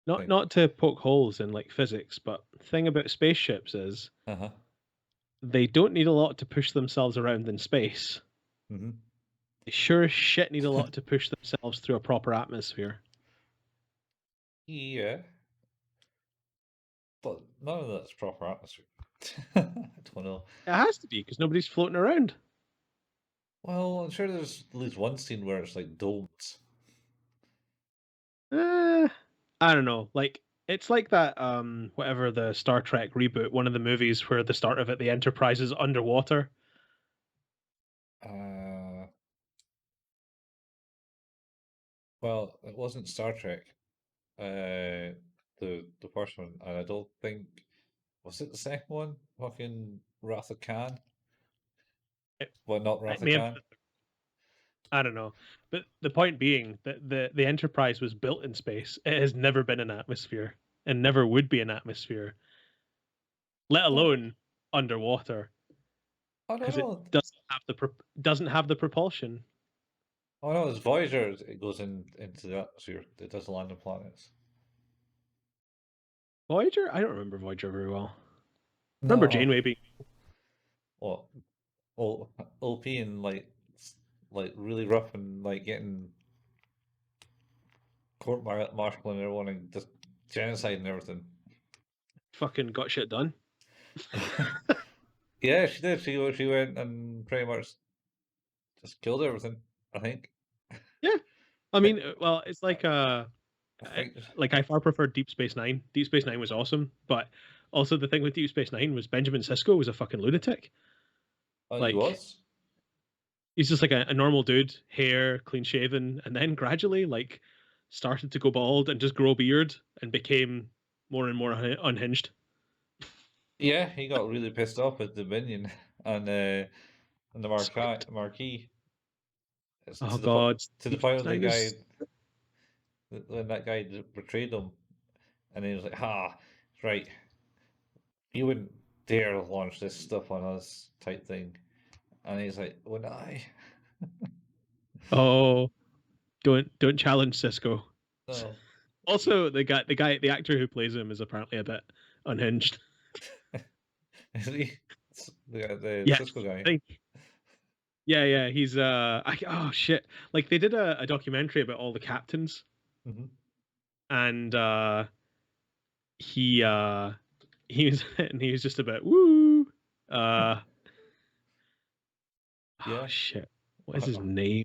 Not Thing. not to poke holes in like physics, but the thing about spaceships is Uh-huh. they don't need a lot to push themselves around in space. Mm-hmm. They sure as shit need a lot to push themselves through a proper atmosphere. Yeah, but none of that's proper atmosphere. I don't know. It has to be because nobody's floating around. Well, I'm sure there's at least one scene where it's like domes. I don't know. Like it's like that whatever the Star Trek reboot, one of the movies where the start of it the Enterprise is underwater. Uh, well, it wasn't Star Trek. The first one, and I don't think was it the second one? Fucking Wrath of Khan. It, Well, not it Wrath of may have, Khan. I don't know. But the point being that the Enterprise was built in space. It has never been an atmosphere and never would be an atmosphere, let Well, alone underwater, I don't because it know. doesn't have the propulsion. Oh no, it's Voyager. It goes into the atmosphere. It does land on planets. Voyager? I don't remember Voyager very well. Remember No, Janeway being well, OP and like really rough and like getting martial and everyone and just genocide and everything. fucking got shit done. Yeah, she did. She went and pretty much just killed everything. I think. Yeah, I mean, I, well, it's I think. like I far preferred Deep Space Nine. Deep Space Nine was awesome, but also the thing with Deep Space Nine was Benjamin Sisko was a fucking lunatic. Oh, he Like was. he's just like a normal dude, hair, clean shaven, and then gradually like started to go bald and just grow a beard and became more and more unhinged. Yeah, he got really pissed off with the Dominion and the marquee. It's Oh god, to the Deep point Space where the Nine was guy when that guy betrayed them, and he was like, "Ha, right, you wouldn't dare launch this stuff on us," type thing. And he's like, "Would I?" oh don't challenge Cisco. No, Also, the actor who plays him is apparently a bit unhinged. is he? The Yes, Cisco guy. I think yeah, he's oh shit. Like they did a documentary about all the captains Hmm. and he uh he was and he was just about woo uh oh Yeah, shit. What is his I name?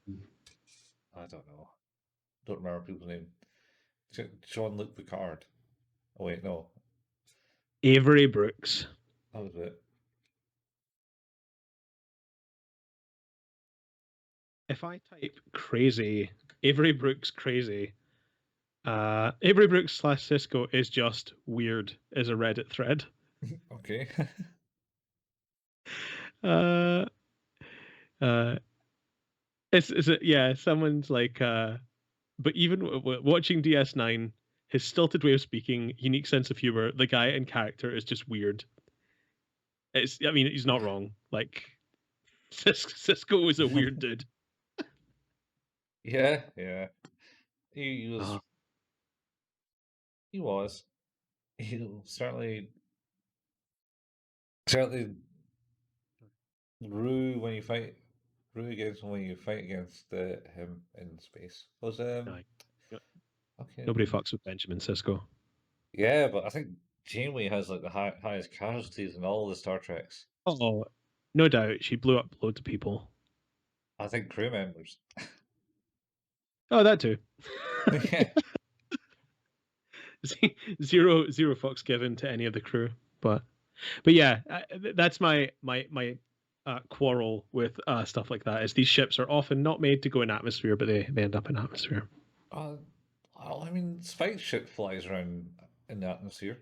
don't know. Don't remember people's name. Jean-Luc Picard. Oh wait, no, Avery Brooks. that was it. If I type crazy Avery Brooks crazy, Avery Brooks slash Cisco is just weird is a Reddit thread. Okay. Uh uh it's yeah, someone's like but even watching DS9, his stilted way of speaking, unique sense of humor, the guy in character is just weird. I mean, he's not wrong. Like, Cisco was a weird dude. Yeah, yeah. He was. Oh, He was. He certainly Rue when you fight. root against when you fight against him in space. Was Aye. okay. Nobody fucks with Benjamin Sisko. Yeah, but I think Janeway has like the highest casualties in all the Star Treks. Oh, no doubt. She blew up loads of people. I think crew members. Oh, that too. Yeah. Zero fucks given to any of the crew. But yeah, that's my quarrel with stuff like that. Is these ships are often not made to go in atmosphere, but they end up in atmosphere. I mean, Spike's ship flies around in the atmosphere.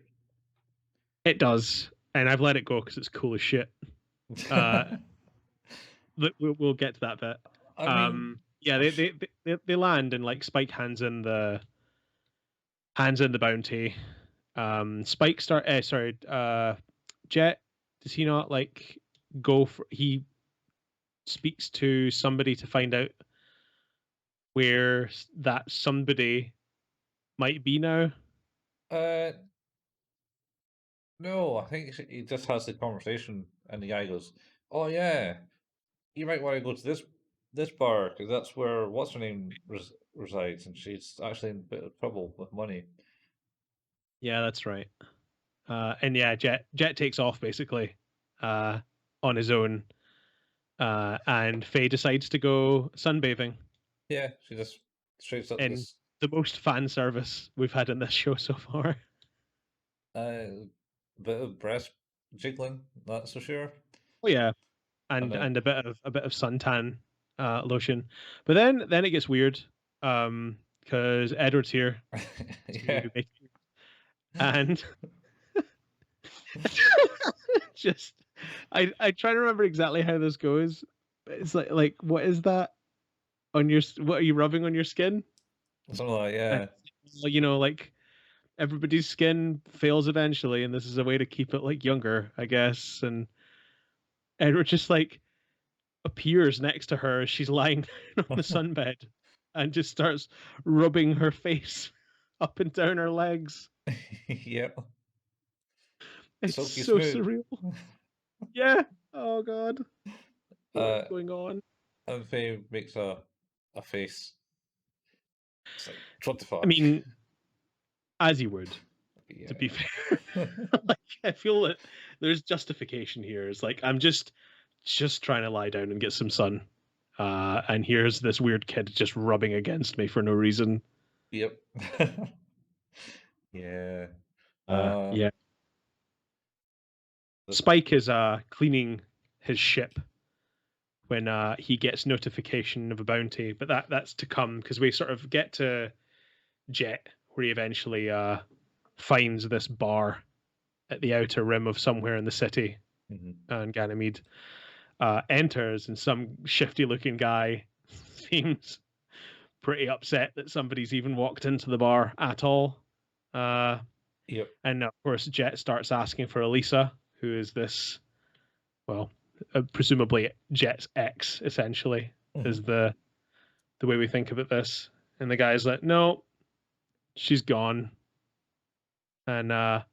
It does, and I've let it go because it's cool as shit. We'll get to that bit. I mean, yeah, they land and like Spike hands in the bounty. Spike Jet, does he not like go for? He speaks to somebody to find out where that somebody might be now. No, I think he just has the conversation, and the guy goes, "Oh yeah, you might want to go to this bar because that's where what's her name resides, and she's actually in a bit of trouble with money." Yeah, that's right. And yeah, Jet takes off basically on his own, and Faye decides to go sunbathing. Yeah, she just straight up to In this the most fan service we've had in this show so far. bit of breast jiggling, that's for sure. Oh yeah, And and a bit of suntan lotion, but then it gets weird because Edward's here yeah, and just I try to remember exactly how this goes. It's like what is that on your what are you rubbing on your skin? something like And, yeah. you know, like everybody's skin fails eventually, and this is a way to keep it like younger, I guess. And Edward just like appears next to her as she's lying down on the sunbed and just starts rubbing her face up and down her legs. Yep. It's Silky so smooth. surreal. Yeah. Oh god. What's Uh, going on? and Faye makes a face. It's like, what the fuck? I mean, as you would, Yeah. to be fair. Like, I feel that there's justification here. It's like I'm just trying to lie down and get some sun. And here's this weird kid just rubbing against me for no reason. Yep. Yeah. Yeah. Spike is cleaning his ship when he gets notification of a bounty, but that's to come because we sort of get to Jet where he eventually finds this bar at the outer rim of somewhere in the city, and Ganymede enters, and some shifty-looking guy seems pretty upset that somebody's even walked into the bar at all. Yep. And of course, Jet starts asking for Elisa, who is this, well, presumably Jet's ex, essentially, is the way we think about this. And the guy's like, no, she's gone. And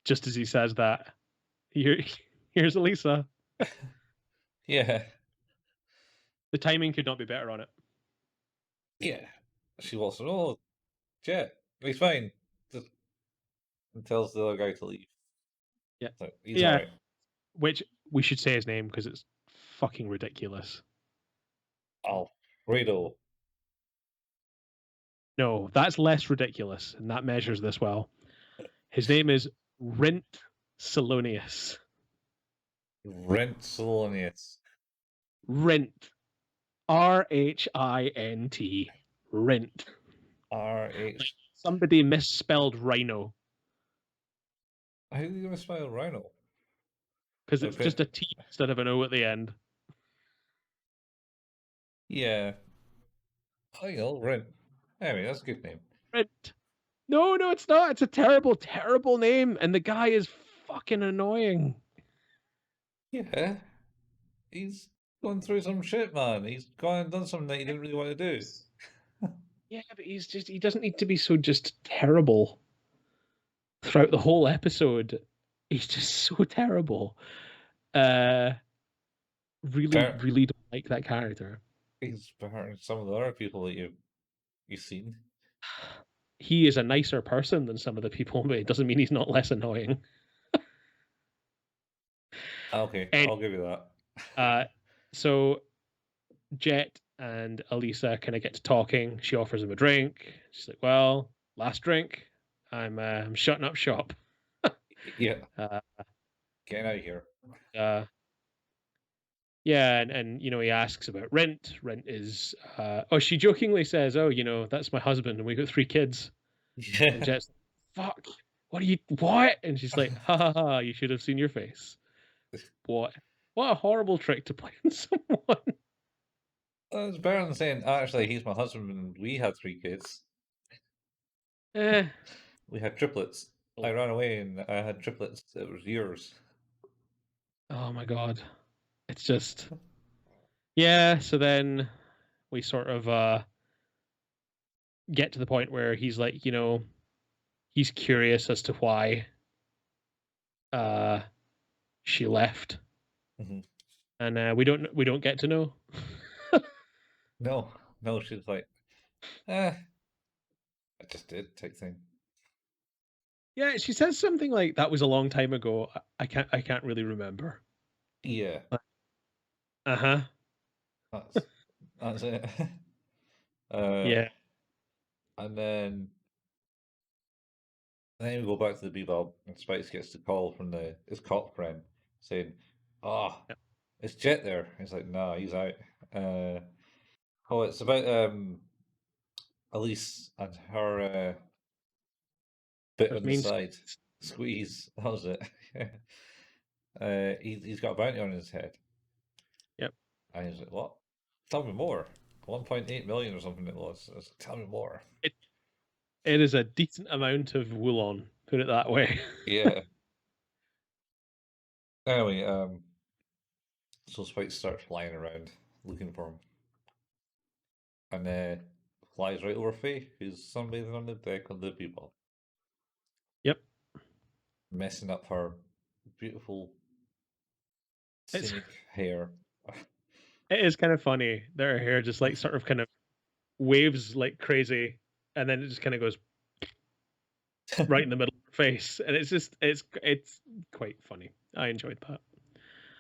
just as he says that, here's Elisa. Yeah. The timing could not be better on it. Yeah. She walks in, oh, Jet, he's fine. Just, and tells the other guy to leave. Yeah. So he's Yeah. alright. Which we should say his name because it's fucking ridiculous. Alfredo. No, that's less ridiculous, and that measures this well. His name is Rint Salonius. Rent Salonius. Rint. Rhint. Rint. RH. Somebody misspelled rhino How do you gonna spell rhino? because it's Okay. just a T instead of an O at the end. Yeah. Oh, you know, Rent. Anyway, that's a good name. Rint. No, it's not. It's a terrible, terrible name, and the guy is fucking annoying. Yeah. He's going through some shit, man. He's gone and done something that he didn't really want to do. Yeah, but he doesn't need to be so just terrible throughout the whole episode. He's just so terrible. Really don't like that character. He's better than some of the other people that you've seen. He is a nicer person than some of the people, but it doesn't mean he's not less annoying. Okay, And I'll give you that. so Jet and Elisa kind of get to talking. She offers him a drink. She's like, "Well, last drink. I'm shutting up shop." Yeah, Uh, getting out of here. uh, yeah, and he asks about rent. Rent is oh, she jokingly says, "Oh, that's my husband, and we got 3 kids." And Yeah. Jet's like, "Fuck, what?" And she's like, "Ha ha ha! You should have seen your face. What? What a horrible trick to play on someone." It's better than saying, actually, he's my husband and we had 3 kids. Eh. We had triplets. I ran away and I had triplets. It was yours. Oh my god. It's just yeah, so then we sort of get to the point where he's like, he's curious as to why uh she left. Hmm. And we don't get to know. No, no, she's like, eh, I just did type thing. Yeah, she says something like that was a long time ago. I can't really remember. Yeah, Uh-huh. that's that's it. uh, Yeah. and then we go back to the Bebop, and Spikes gets the call from his cop friend saying, "Ah, Yep. is Jet there?" He's like, "Nah, he's out." Uh, oh, it's about Elise and her bit There's on the mean side. Squeeze, that was it. He's got a bounty on his head. Yep. And he's like, "What? Tell me more. 1.8 million or something it was. I was like, tell me more." It it is a decent amount of Woolong, put it that way. Yeah. Anyway, so Spike starts flying around looking for him. And flies right over Faye, who's sunbathing on the deck of the people, Yep. messing up her beautiful It's scenic hair. it is kind of funny. Their hair just like sort of kind of waves like crazy, and then it just kind of goes right in the middle of her face, and it's quite funny. I enjoyed that.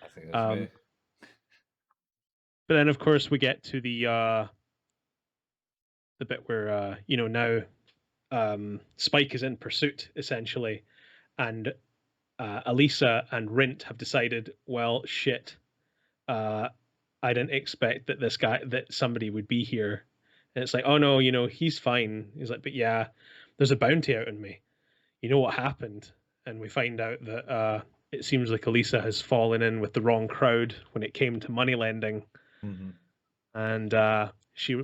I think that's me. Um, but then of course we get to the bit where now Spike is in pursuit essentially, and Elisa and Rint have decided, well, shit, uh, I didn't expect that somebody would be here, and it's like, oh no, he's fine. He's like, but yeah, there's a bounty out on me. You know what happened? And we find out that it seems like Elisa has fallen in with the wrong crowd when it came to money lending, Hmm. and she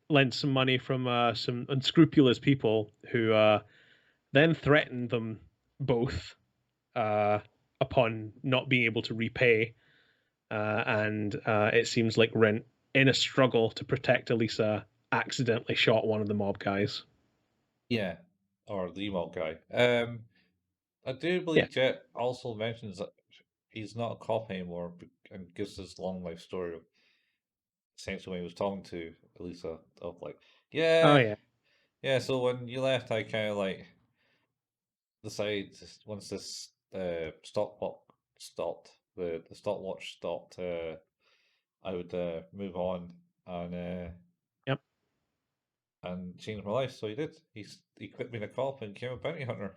lent some money from some unscrupulous people who then threatened them both uh, upon not being able to repay. And it seems like Rent, in a struggle to protect Elisa, accidentally shot one of the mob guys. Yeah, or the emo guy. I do Yeah. believe Jet also mentions that he's not a cop anymore and gives this long life story of essentially when he was talking to Elisa of like, Oh yeah, yeah. yeah. So when you left, I kind of like decided once this stopwatch stopped, the stopwatch stopped, I would move on and uh, Yep. and change my life. So he did. He quit being a cop and became a bounty hunter.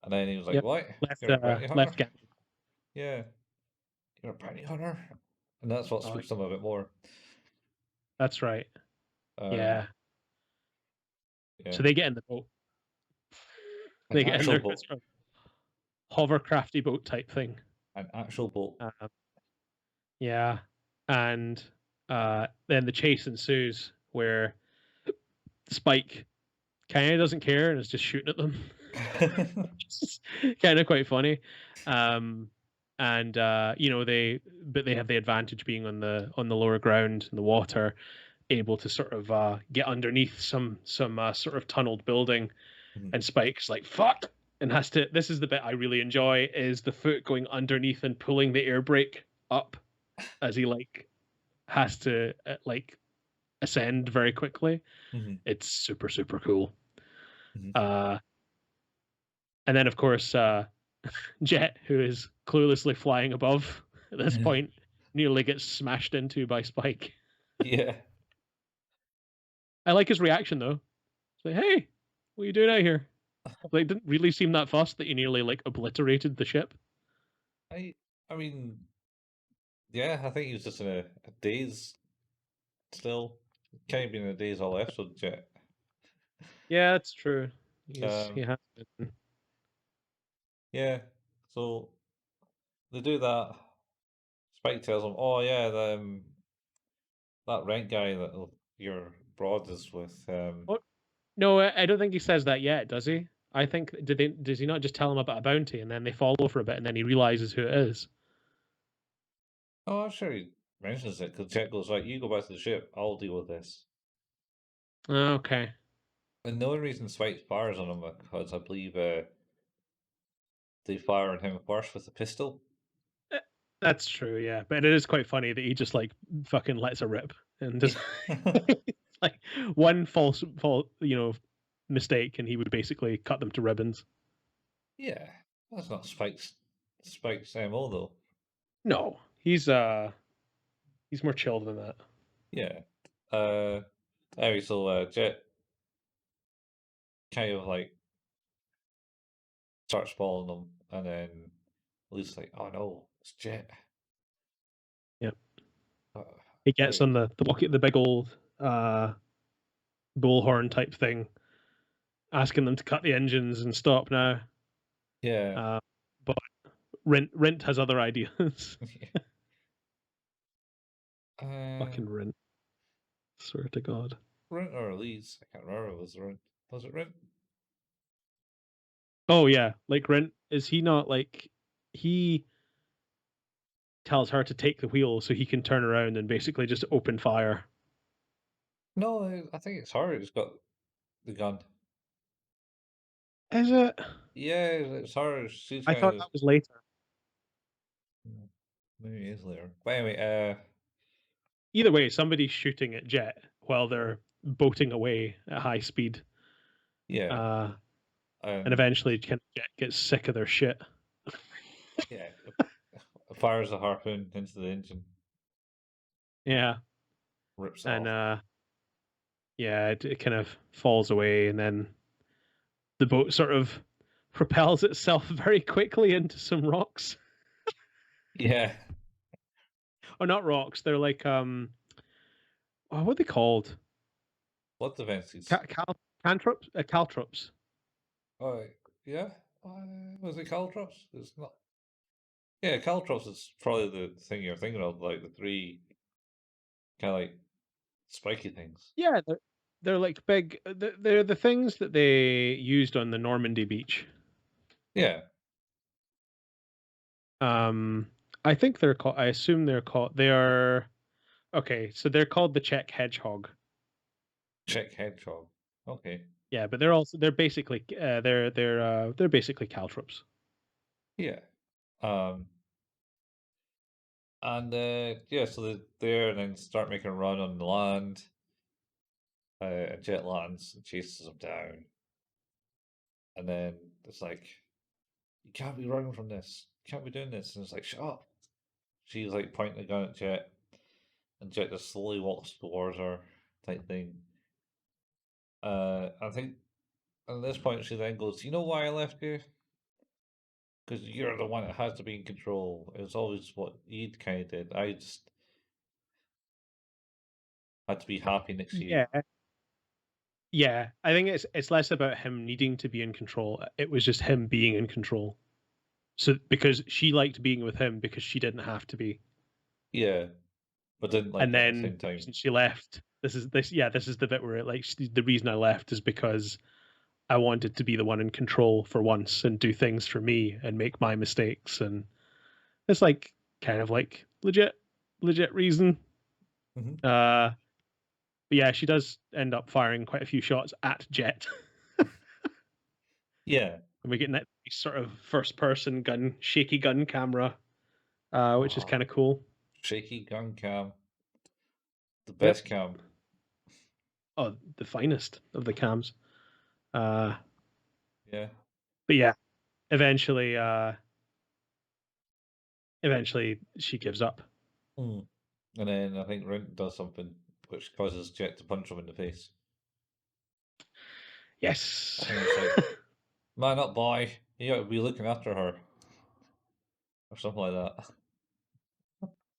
And then he was like, Yep. "What? Left You're a bounty hunter? left Ganymede. Yeah, you're a bounty hunter." And that's what Oh, spooks him a bit more. that's right. Um, Yeah. yeah, So they get in the boat. an They get in actual their boat, sort of hovercrafty boat type thing. an actual boat. Um, yeah. And then the chase ensues where Spike kind of doesn't care and is just shooting at them. It's kind of quite funny. Um, and they have the advantage being on the lower ground in the water, able to sort of get underneath some sort of tunneled building. Mhm. And Spike's like, fuck, and has to. This is the bit I really enjoy: is the foot going underneath and pulling the air brake up as he like has to like ascend very quickly. Mhm. It's super super cool. Mhm. Uh, and then of course Jet, who is cluelessly flying above at this point, nearly gets smashed into by Spike. Yeah. I like his reaction though. It's like, hey, what are you doing out here? Like, didn't really seem that fussed that you nearly like obliterated the ship. I I mean, yeah, I think he was just in a daze still. Can't be in a daze all episode yet. Yeah, that's true. He Um, has been. yeah. So they do that. Spike tells him, "Oh yeah, that rent guy that your broad is with." Oh, no, I don't think he says that yet, does he? I think does he not just tell him about a bounty and then they follow for a bit and then he realizes who it is? Oh, I'm sure he mentions it because Jet goes, "Right, you go back to the ship. I'll deal with this." Okay. And the only reason Spike fires on him because I believe they fire on him first with a pistol. Eh, That's true, yeah. But it is quite funny that he just like fucking lets her rip and just like one false mistake and he would basically cut them to ribbons. Yeah, that's not Spike's MO though. No, he's more chill than that. Yeah. Uh, anyway, so Jet kind of like starts following them, and then Luke's like, "Oh no, it's Jet." Yeah. Uh, He gets anyway, on the big old bullhorn type thing, asking them to cut the engines and stop now. yeah. Uh, but Rint has other ideas. uh, Fucking Rint. Swear to God. Rent or Elise? I can't remember. Was it Rent? Was it Rent? Oh yeah, like Rint. Is he not like he tells her to take the wheel so he can turn around and basically just open fire? No, I think it's her who's got the gun. Is it? Yeah, it's her. She's I kind thought of that was later. maybe it is later. But anyway, Either way, somebody's shooting at Jet while they're boating away at high speed. yeah, Uh, and and eventually Jet gets sick of their shit. yeah, it fires a harpoon into the engine, Yeah. rips it And off. yeah, it kind of falls away, and then the boat sort of propels itself very quickly into some rocks. Yeah, Or not rocks, they're like what are they called? what defenses? Cantrops? Caltrops. Oh, yeah. Was it Caltrops? It's not. Yeah, Caltrops is probably the thing you're thinking of, like the three kind of like spiky things. Yeah, they're like big. They're the things that they used on the Normandy beach. Yeah, Um, I think they're called. I assume they're called. They are okay. So they're called the Czech hedgehog. check hedgehog. Okay. Yeah, but they're basically they're basically caltrops. Yeah. Um, and yeah, so they're there and then start making a run on the land. A jet lands and chases them down, and then it's like, you can't be running from this. You can't be doing this. And it's like, shut up. She's like pointing the gun at Jet, and Jet just slowly walks towards her, type thing. I think at this point she then goes, "You know why I left you? Because you're the one that has to be in control. It's always what you kind of did. I just had to be happy next to you." Yeah, yeah. I think it's less about him needing to be in control. It was just him being in control. So because she liked being with him because she didn't have to be. Yeah, but didn't And like it at the then same the time. reason she left. This is the bit where the reason I left is because I wanted to be the one in control for once and do things for me and make my mistakes. And it's like kind of like legit reason. Hmm. Uh, but yeah, she does end up firing quite a few shots at Jet, Yeah. and we get that sort of first person shaky gun camera, which is Oh, kind of cool. shaky gun cam. The best cam. Oh, the finest of the cams. Yeah. But yeah, eventually, eventually she gives up. And then I think Rint does something which causes Jet to punch him in the face. Yes. I think it's like, man up, boy. You got to be looking after her. Or something like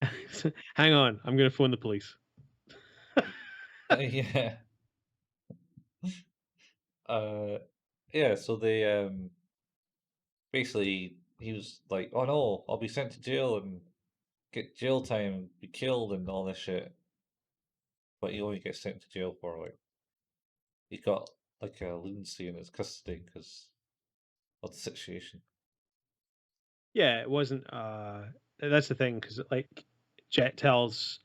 that. Hang on, I'm going to phone the police. Yeah. Yeah, so they basically he was like, oh no, I'll be sent to jail and get jail time and be killed and all this shit. But he only gets sent to jail for like he got like a lunacy in his custody because of the situation. Yeah, it wasn't. That's the thing, because like Jet tells,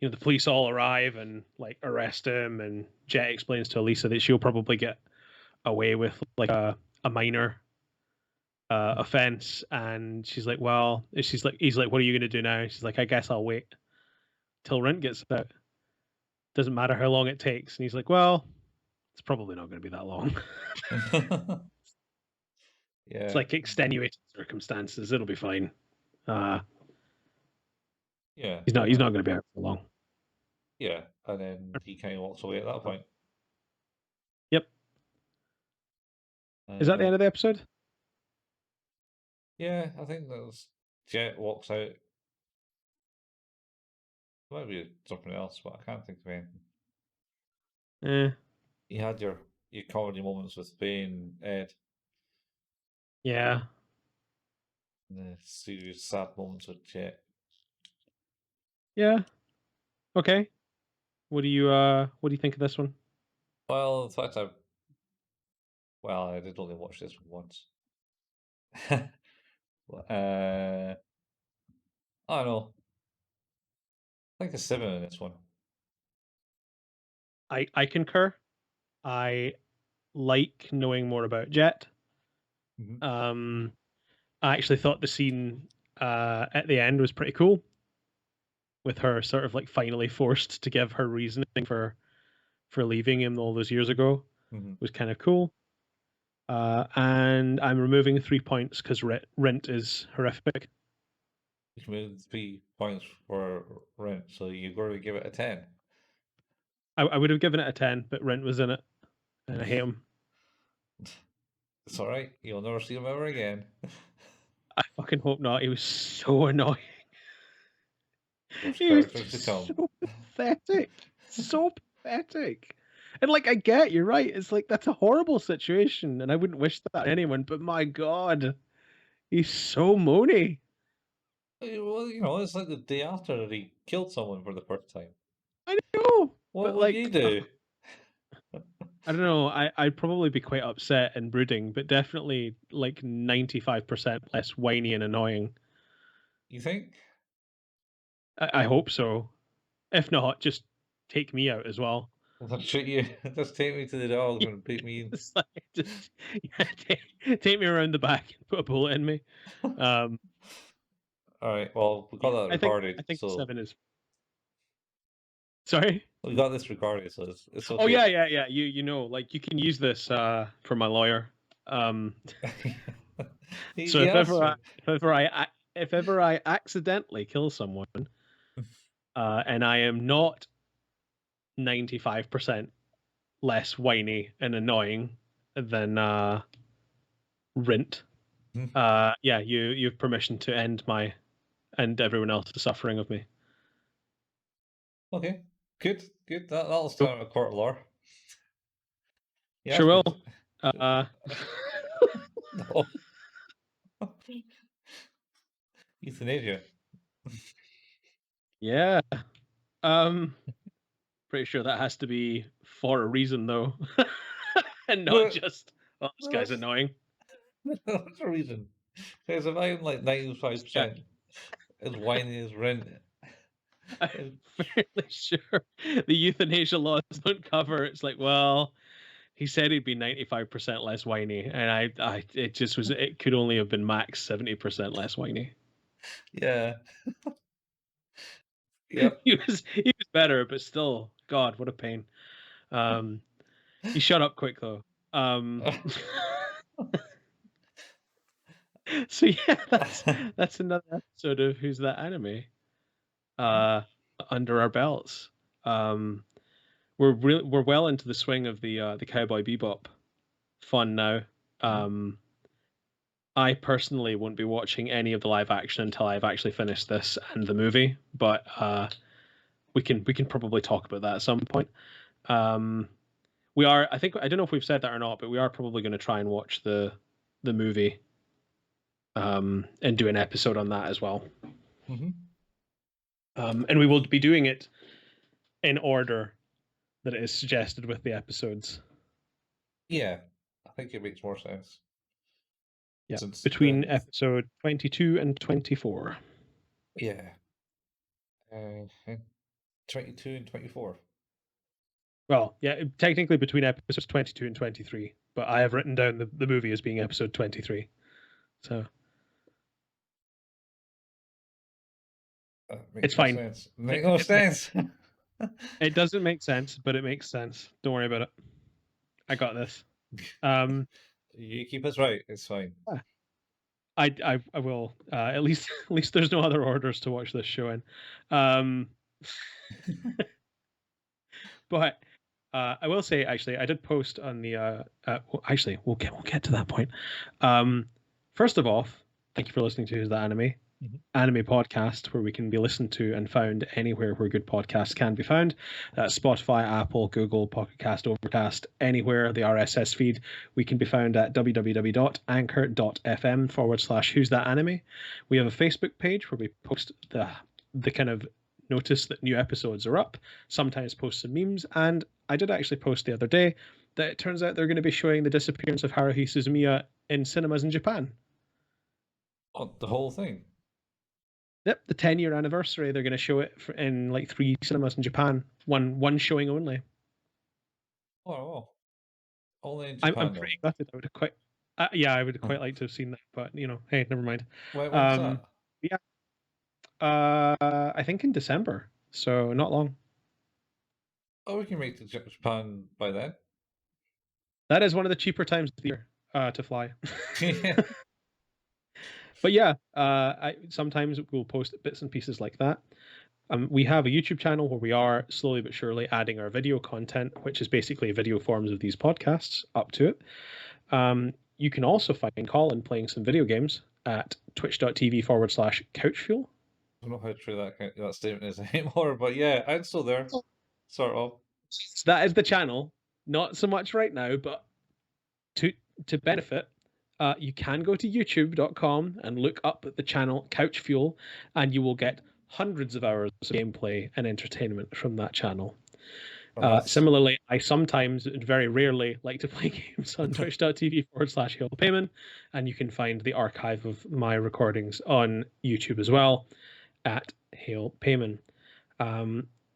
the police all arrive and like arrest him, and Jet explains to Elisa that she'll probably get away with like a minor offense, and she's like, well, he's like, what are you gonna do now? She's like, I guess I'll wait till Rent gets out. Doesn't matter how long it takes, and he's like, well, it's probably not going to be that long. It's Yeah. like extenuating circumstances. It'll be fine. Uh, Yeah. he's not. He's not going to be out for long. Yeah. And then he kind of walks away at that point. Yep. Is that the end of the episode? Yeah, I think that was Jet walks out. Might be something else, but I can't think of anything. You had your comedy moments with Faye and Ed, Yeah. and the serious sad moments with Jet. Yeah. Okay. What do you think of this one? Well, in fact, I did only watch this one once. I don't know. I think a 7 in this one. I concur. I like knowing more about Jet. Mhm. I actually thought the scene at the end was pretty cool, with her sort of like finally forced to give her reasoning for leaving him all those years ago. Mhm. Was kind of cool. And I'm removing 3 points because Rent is horrific. You made 3 points for Rent, so you've got to give it a 10. I would have given it a 10, but Rent was in it, and I hate him. It's alright, you'll never see him ever again. I fucking hope not. He was so annoying. Worst He was characters to just come. so pathetic. So pathetic. And like, I get you're right. It's like that's a horrible situation, and I wouldn't wish that on anyone. But my God, he's so moany. Well, it's like the day after that he killed someone for the first time. I know, What but would you like, do? I don't know. I'd probably be quite upset and brooding, but definitely like 95% less whiny and annoying. You think? I hope so. If not, just take me out as well. Well, treat you. Just take me to the dogs and put me in. It's like, just yeah, take me around the back and put a bullet in me. Um, Alright, well, we got yeah, that I recorded, think so 7 is. Sorry. we got this recorded, so it's Oh okay. yeah. You know, like you can use this for my lawyer. So He asked me. if ever I accidentally kill someone, and I am not 95% less whiny and annoying than Rint, yeah, you have permission to end everyone else's suffering of me. Okay, good. That'll Cool. start a court of law. He Sure asked me will. no. Euthanasia. Yeah. Pretty sure that has to be for a reason though. And not But just, oh, this well, guy's annoying. that's the reason. Because if I'm like Yeah. 95% as whiny as rent, I'm fairly sure the euthanasia laws don't cover. It's like, well, he said he'd be 95% less whiny, and it could only have been max 70% less whiny. yeah. Yep. he was better, but still, God, what a pain. He shut up quick though. So yeah, that's another episode of Who's That Anime? Under our belts. We're well into the swing of the Cowboy Bebop fun now. I personally won't be watching any of the live action until I've actually finished this and the movie, but we can probably talk about that at some point. We are, I think, I don't know if we've said that or not, but we are probably going to try and watch the movie and do an episode on that as well. And we will be doing it in order that it is suggested with the episodes. Yeah, I think it makes more sense. Yeah, between episode 22 and 24. Yeah. 22 and 24. Well, yeah, technically between episodes 22 and 23, but I have written down the movie as being episode 23. So it's fine. Sense. Make no sense. It doesn't make sense, but it makes sense. Don't worry about it. I got this. You keep us right. It's fine. I will. At least there's no other orders to watch this show in. But I will say, actually, I did post on the. Actually, we'll get to that point. First of all, thank you for listening to Who's That Anime? Anime podcast, where we can be listened to and found anywhere where good podcasts can be found. That's Spotify, Apple, Google, Pocket Cast, Overcast, anywhere. The RSS feed, we can be found at www.anchor.fm/Who's That Anime. We have a Facebook page where we post the kind of notice that new episodes are up, sometimes post some memes, and I did actually post the other day that it turns out they're going to be showing the disappearance of Haruhi Suzumiya in cinemas in Japan. Oh, the whole thing? Yep, the 10-year anniversary. They're going to show it in like 3 cinemas in Japan. One showing only. Oh, only in Japan. I'm pretty gutted. I would have quite. I would quite like to have seen that, but hey, never mind. When's that? Yeah. I think in December, so not long. Oh, we can make it to Japan by then. That is one of the cheaper times of the year to fly. Yeah. But yeah, I sometimes we'll post bits and pieces like that. We have a YouTube channel where we are slowly but surely adding our video content, which is basically video forms of these podcasts, up to it. You can also find Colin playing some video games at twitch.tv/couchfuel. I don't know how true that statement is anymore, but yeah, I'm still there, sort of. So that is the channel. Not so much right now, but to benefit, you can go to youtube.com and look up the channel Couch Fuel, and you will get hundreds of hours of gameplay and entertainment from that channel. Similarly, I sometimes, very rarely, like to play games on twitch.tv/HailPayman, and you can find the archive of my recordings on YouTube as well at Hail Payman.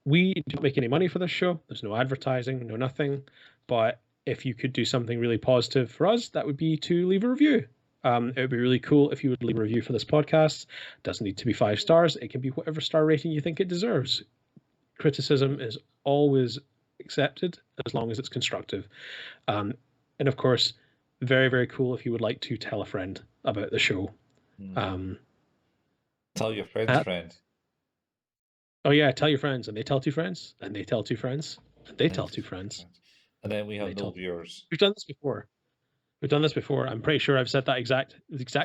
We don't make any money for this show. There's no advertising, no nothing. But if you could do something really positive for us, that would be to leave a review. It would be really cool if you would leave a review for this podcast. It doesn't need to be 5 stars. It can be whatever star rating you think it deserves. Criticism is always accepted as long as it's constructive. And of course, very, very cool if you would like to tell a friend about the show. Tell your friend's friend. Oh yeah, tell your friends, and they tell 2 friends, and they tell 2 friends, and they tell 2 friends. And then we have no viewers. We've done this before. I'm pretty sure I've said that exact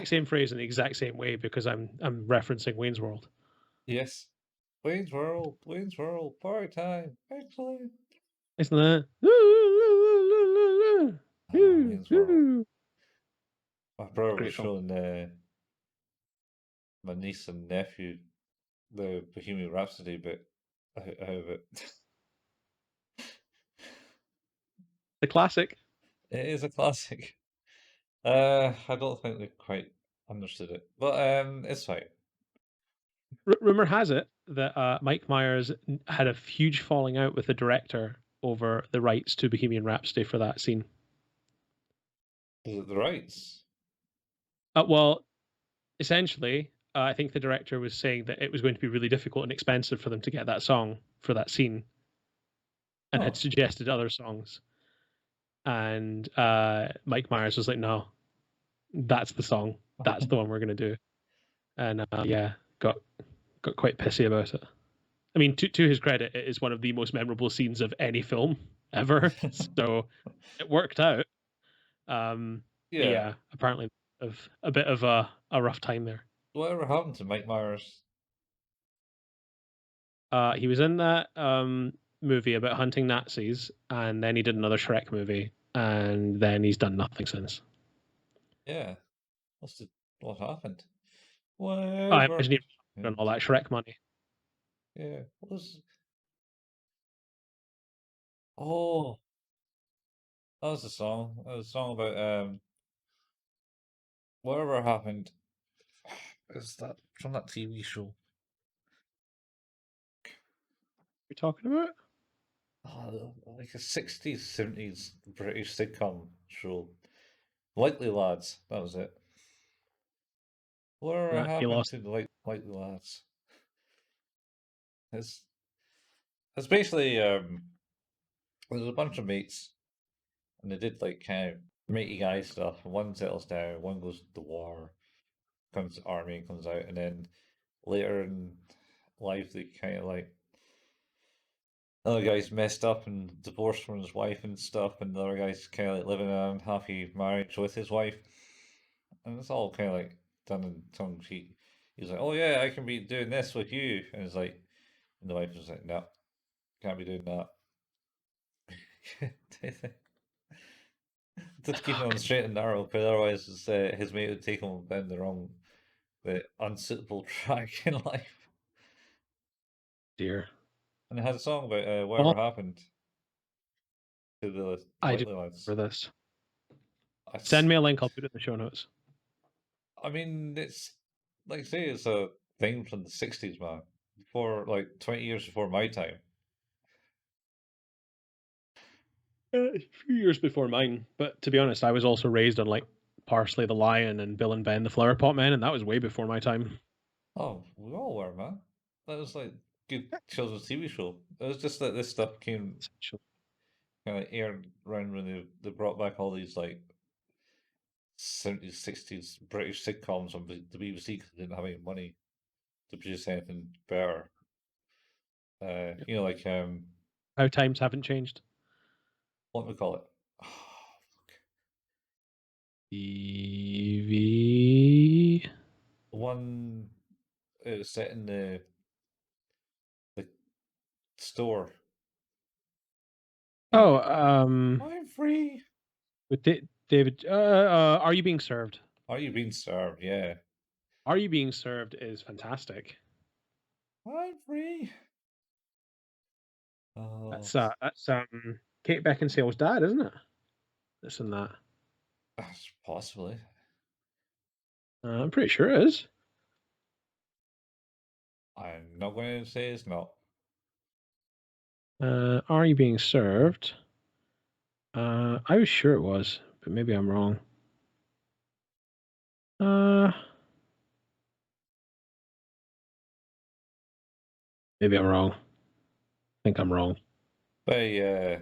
same phrase in the exact same way because I'm referencing Wayne's World. Yes. Wayne's World, party time. Excellent. Isn't that? Wayne's World. My brother was showing my niece and nephew the Bohemian Rhapsody bit out of it. The classic. It is a classic. I don't think they quite understood it, but it's fine. Rumor has it that Mike Myers had a huge falling out with the director over the rights to Bohemian Rhapsody for that scene. Is it the rights? Well, essentially, I think the director was saying that it was going to be really difficult and expensive for them to get that song for that scene, and had Oh. suggested other songs. And Mike Myers was like, "No, that's the song. That's the one we're going to do." And yeah, got quite pissy about it. I mean, to his credit, it is one of the most memorable scenes of any film ever. So it worked out. But Yeah. yeah, apparently of a bit of a rough time there. Whatever happened to Mike Myers? He was in that movie about hunting Nazis, and then he did another Shrek movie, and then he's done nothing since. Yeah. What happened? I Whatever. imagine he done all that Shrek money. Yeah. What was? Oh, that was the song. That was a song about whatever happened. Is that from that TV show? You're talking about? Oh, like a 60s, 70s British sitcom show. Likely Lads. That was it. Whatever You happened lost. to the Likely Lads? It's it's basically there's a bunch of mates and they did like kind of matey guy stuff. One settles down, one goes to the war, comes to army, comes out, and then later in life they kind of like other guy's messed up and divorced from his wife and stuff, and the other guy's kind of like living an unhappy marriage with his wife, and it's all kind of like done in tongue cheek. He's like, "Oh yeah, I can be doing this with you," and it's like, and the wife was like, "No, can't be doing that." To keep him on the straight and narrow, because otherwise his mate would take him down the unsuitable track in life. Dear. And it had a song about Oh, whatever happened to the I do Likely Lads. remember this. It's, Send me a link. I'll put it in the show notes. I mean, it's like I say, it's a thing from the 60s, man. Before, like, 20 years before my time. A few years before mine, but to be honest, I was also raised on like Parsley the Lion and Bill and Ben the Flower Pot Men, and that was way before my time. Oh, we all were, man. That was like good children's TV show. It was just that this stuff came Essentially. kind of aired around when they brought back all these like 70s, 60s British sitcoms on the BBC because they didn't have any money to produce anything better. You know, like How times haven't changed. what do we call it? TV. One it was set in the store. Oh, I'm free. with David. Are you being served? Are you being served? Yeah. Are you being served is fantastic. I'm free. Oh, That's Kate Beckinsale's dad, isn't it? This and that. possibly. I'm pretty sure it is. I'm not going to say it's not. Are you being served? I was sure it was, but maybe I'm wrong. Maybe I'm wrong. I think I'm wrong. But I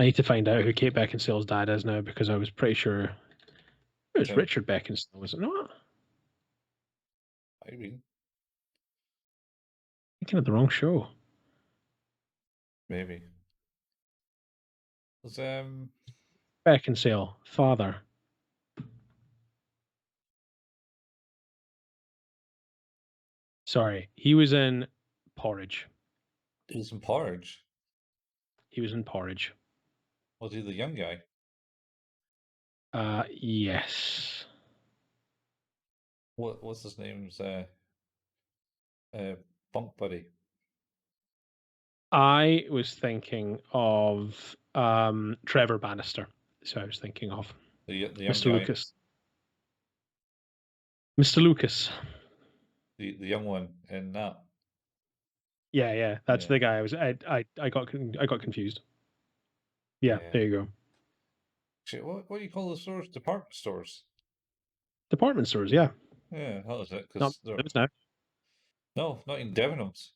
need to find out who Kate Beckinsale's dad is now because I was pretty sure it was Tim, Richard Beckinsale, was it not? I mean, Thinking of the wrong show. maybe. Was Beckinsale, father. Sorry, he was in Porridge. he was in Porridge? He was in Porridge. Was he the young guy? Yes. What's his name's bunk buddy? I was thinking of Trevor Bannister. So I was thinking of The young Mr. guy, Lucas. Mr. Lucas. the young one in that. Yeah, that's Yeah, the guy. I got confused. Yeah, yeah. there you go. Shit, what do you call the stores? Department stores. Department stores, yeah. Yeah, that was it. Not Because now. no, not in Debenhams.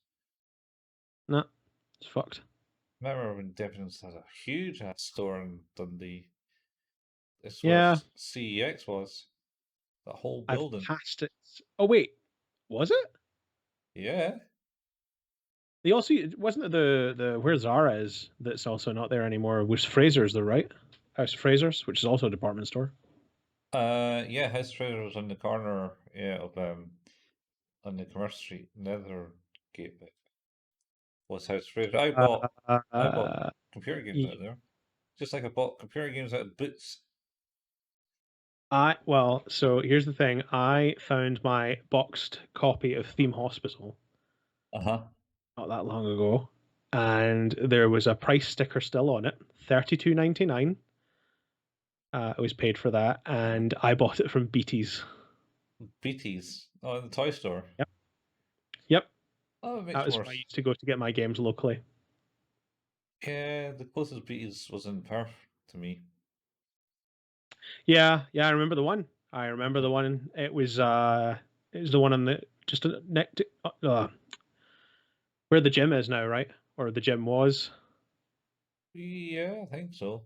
No, it's fucked. Remember when Debenhams had a huge ass store in Dundee? It's where Yeah, CEX was. That whole I've building. passed it. Oh wait, was it? Yeah. They also wasn't it the where Zara is that's also not there anymore. Was Fraser's though, right? House of Fraser's, which is also a department store. Yeah, House Trader was on the corner, yeah, of on the Commerce Street, Nethergate bit was House Trader. I bought Uh, computer games out ye- there. Just like I bought computer games out of Boots. so here's the thing. I found my boxed copy of Theme Hospital Uh-huh. not that long ago, and there was a price sticker still on it, 32.99. I was paid for that, and I bought it from BT's. BT's. Oh, in the toy store. Yep, yep. Oh, it That makes was more where I used to go to get my games locally. Yeah, the closest BT's was in Perth to me. Yeah, yeah. I remember the one. I remember the one. It was the one on the just next to, where the gym is now, right? Or the gym was, Yeah, I think so.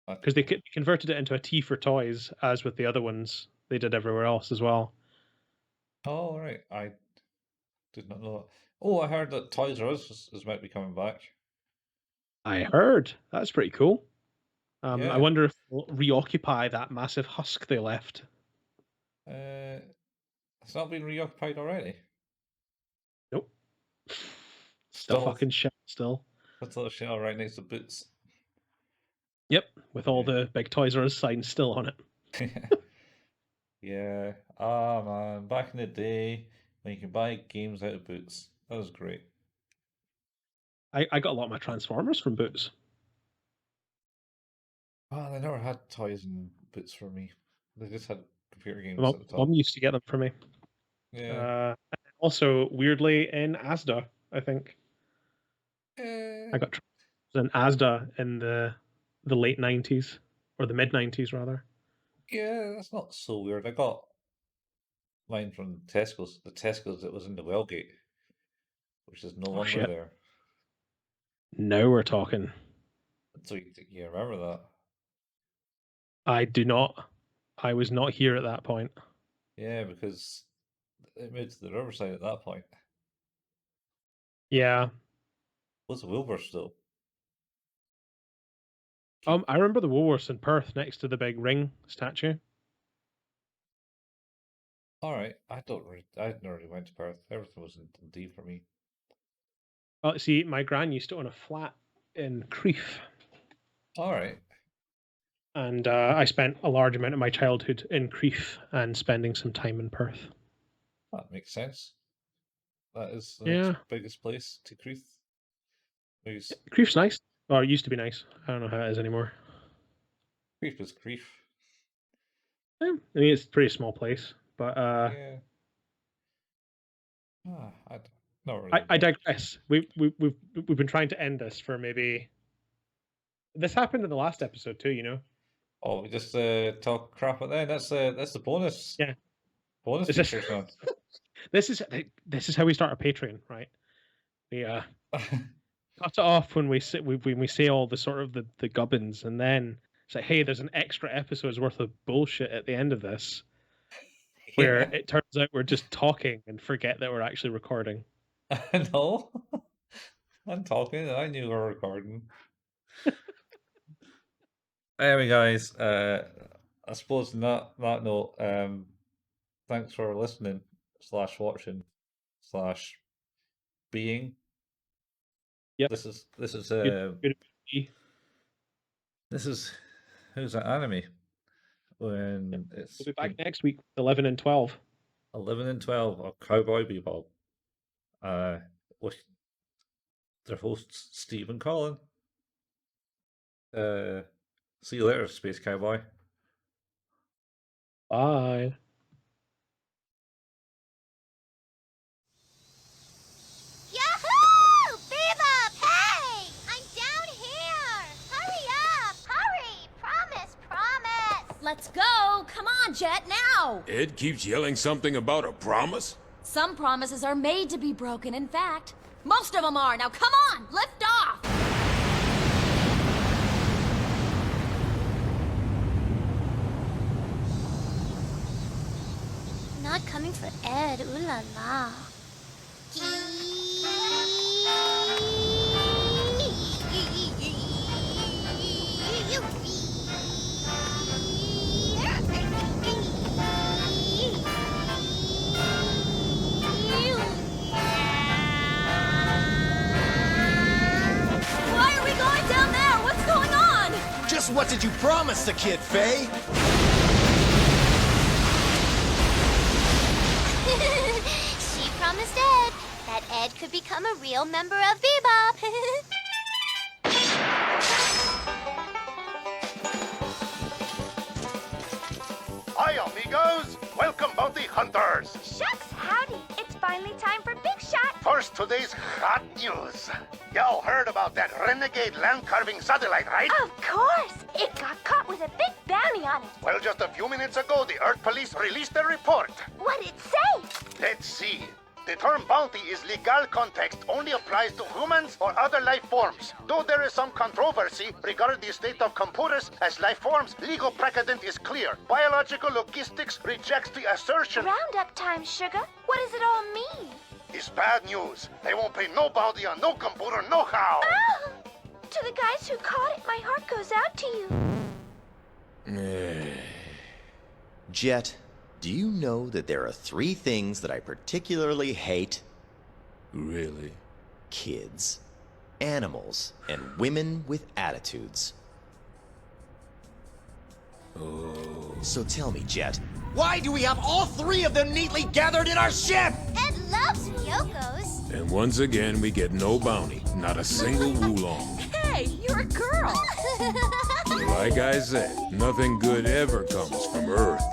I because don't know. they converted it into a T for toys, as with the other ones they did everywhere else as well. Oh, right. I did not know that. Oh, I heard that Toys R Us is might be coming back. I heard that's pretty cool. I Yeah. wonder if they'll reoccupy that massive husk they left. Uh, it's not been reoccupied already. Nope, still Still, fucking shit. Still, that's a little shell right next to Boots. yep, with all Yeah. the big Toys R Us signs still on it. Yeah. Ah, man. Back in the day when you could buy games out of Boots. That was great. I got a lot of my Transformers from Boots. Ah, they never had toys and Boots for me. They just had computer games Mom, at the Mom top. used to get them for me. Yeah. And also, weirdly, in Asda, I think I Eh, got an Asda in the late '90s or the mid '90s rather. yeah, that's not so weird. I got mine from Tesco's. The Tesco's that was in the Wellgate, which is no Oh longer shit! there. Now we're talking. So you remember that? I do not. I was not here at that point. Yeah, because it moved to the Riverside at that point. Yeah. Was Wilbur still? Keep I remember the Woolworths in Perth next to the big ring statue. all right. I never really went to Perth. Everything was in Dundee for me. Oh, see, my gran used to own a flat in Crieff, All right, and I spent a large amount of my childhood in Crieff and spending some time in Perth. that makes sense. That is the next Yeah, biggest place to Creeth. Who's Crieff's nice. Or it used to be nice. I don't know how it is anymore. Creeth is Creeth. Yeah, I mean, it's a pretty small place, but Yeah. I not really I much. digress. We've been trying to end this for maybe. This happened in the last episode too, you know. Oh, we just talk crap at then. That's the Yeah, bonus is this feature, Sean. this is how we start our Patreon, right? We cut it off when when we say all the sort of the gubbins, and then it's like, hey, there's an extra episode's worth of bullshit at the end of this, where Yeah, it turns out we're just talking and forget that we're actually recording. I know. I'm talking. I knew we were recording. Anyway, guys. I suppose that note. Thanks for listening slash watching slash being. Yep. This is Good. Good. this is who's that anime Yep. when We'll it's be back been next week, 11 and 12. 11 and 12 of Cowboy Bebop. With their hosts Steve and Colin. Uh, see you later, Space Cowboy. Bye. Yahoo! Bebop, hey! I'm down here! Hurry up! Hurry! Promise, promise! Let's go! Come on, Jet, now! Ed keeps yelling something about a promise? Some promises are made to be broken, in fact. Most of them are. Now come on, lift off! Not coming for Ed, ooh la la. Why are we going down there? What's going on? Just what did you promise the kid, Faye? She promised Ed that Ed could become a real member of Bebop. Hi, amigos! Welcome, bounty hunters! Shucks, howdy. It's finally time for Big Shot. First, today's hot news. Y'all heard about that renegade land-carving satellite, right? Of course. It got caught with a big bounty on it. Well, just a few minutes ago, the Earth Police released a report. What'd it say? Let's see. The term bounty is legal context, only applies to humans or other life forms. Though there is some controversy regarding the state of computers as life forms, legal precedent is clear. Biological logistics rejects the assertion. Roundup time, sugar. What does it all mean? It's bad news. They won't pay no bounty on no computer, no how. Ah! To the guys who caught it, my heart goes out to you. Jet, do you know that there are 3 things that I particularly hate? Really? Kids, animals, and women with attitudes. Oh. So tell me, Jet, why do we have all 3 of them neatly gathered in our ship? Ed loves Ryokos. And once again, we get no bounty. Not a single Woolong. Hey, you're a girl. Like I said, nothing good ever comes from Earth.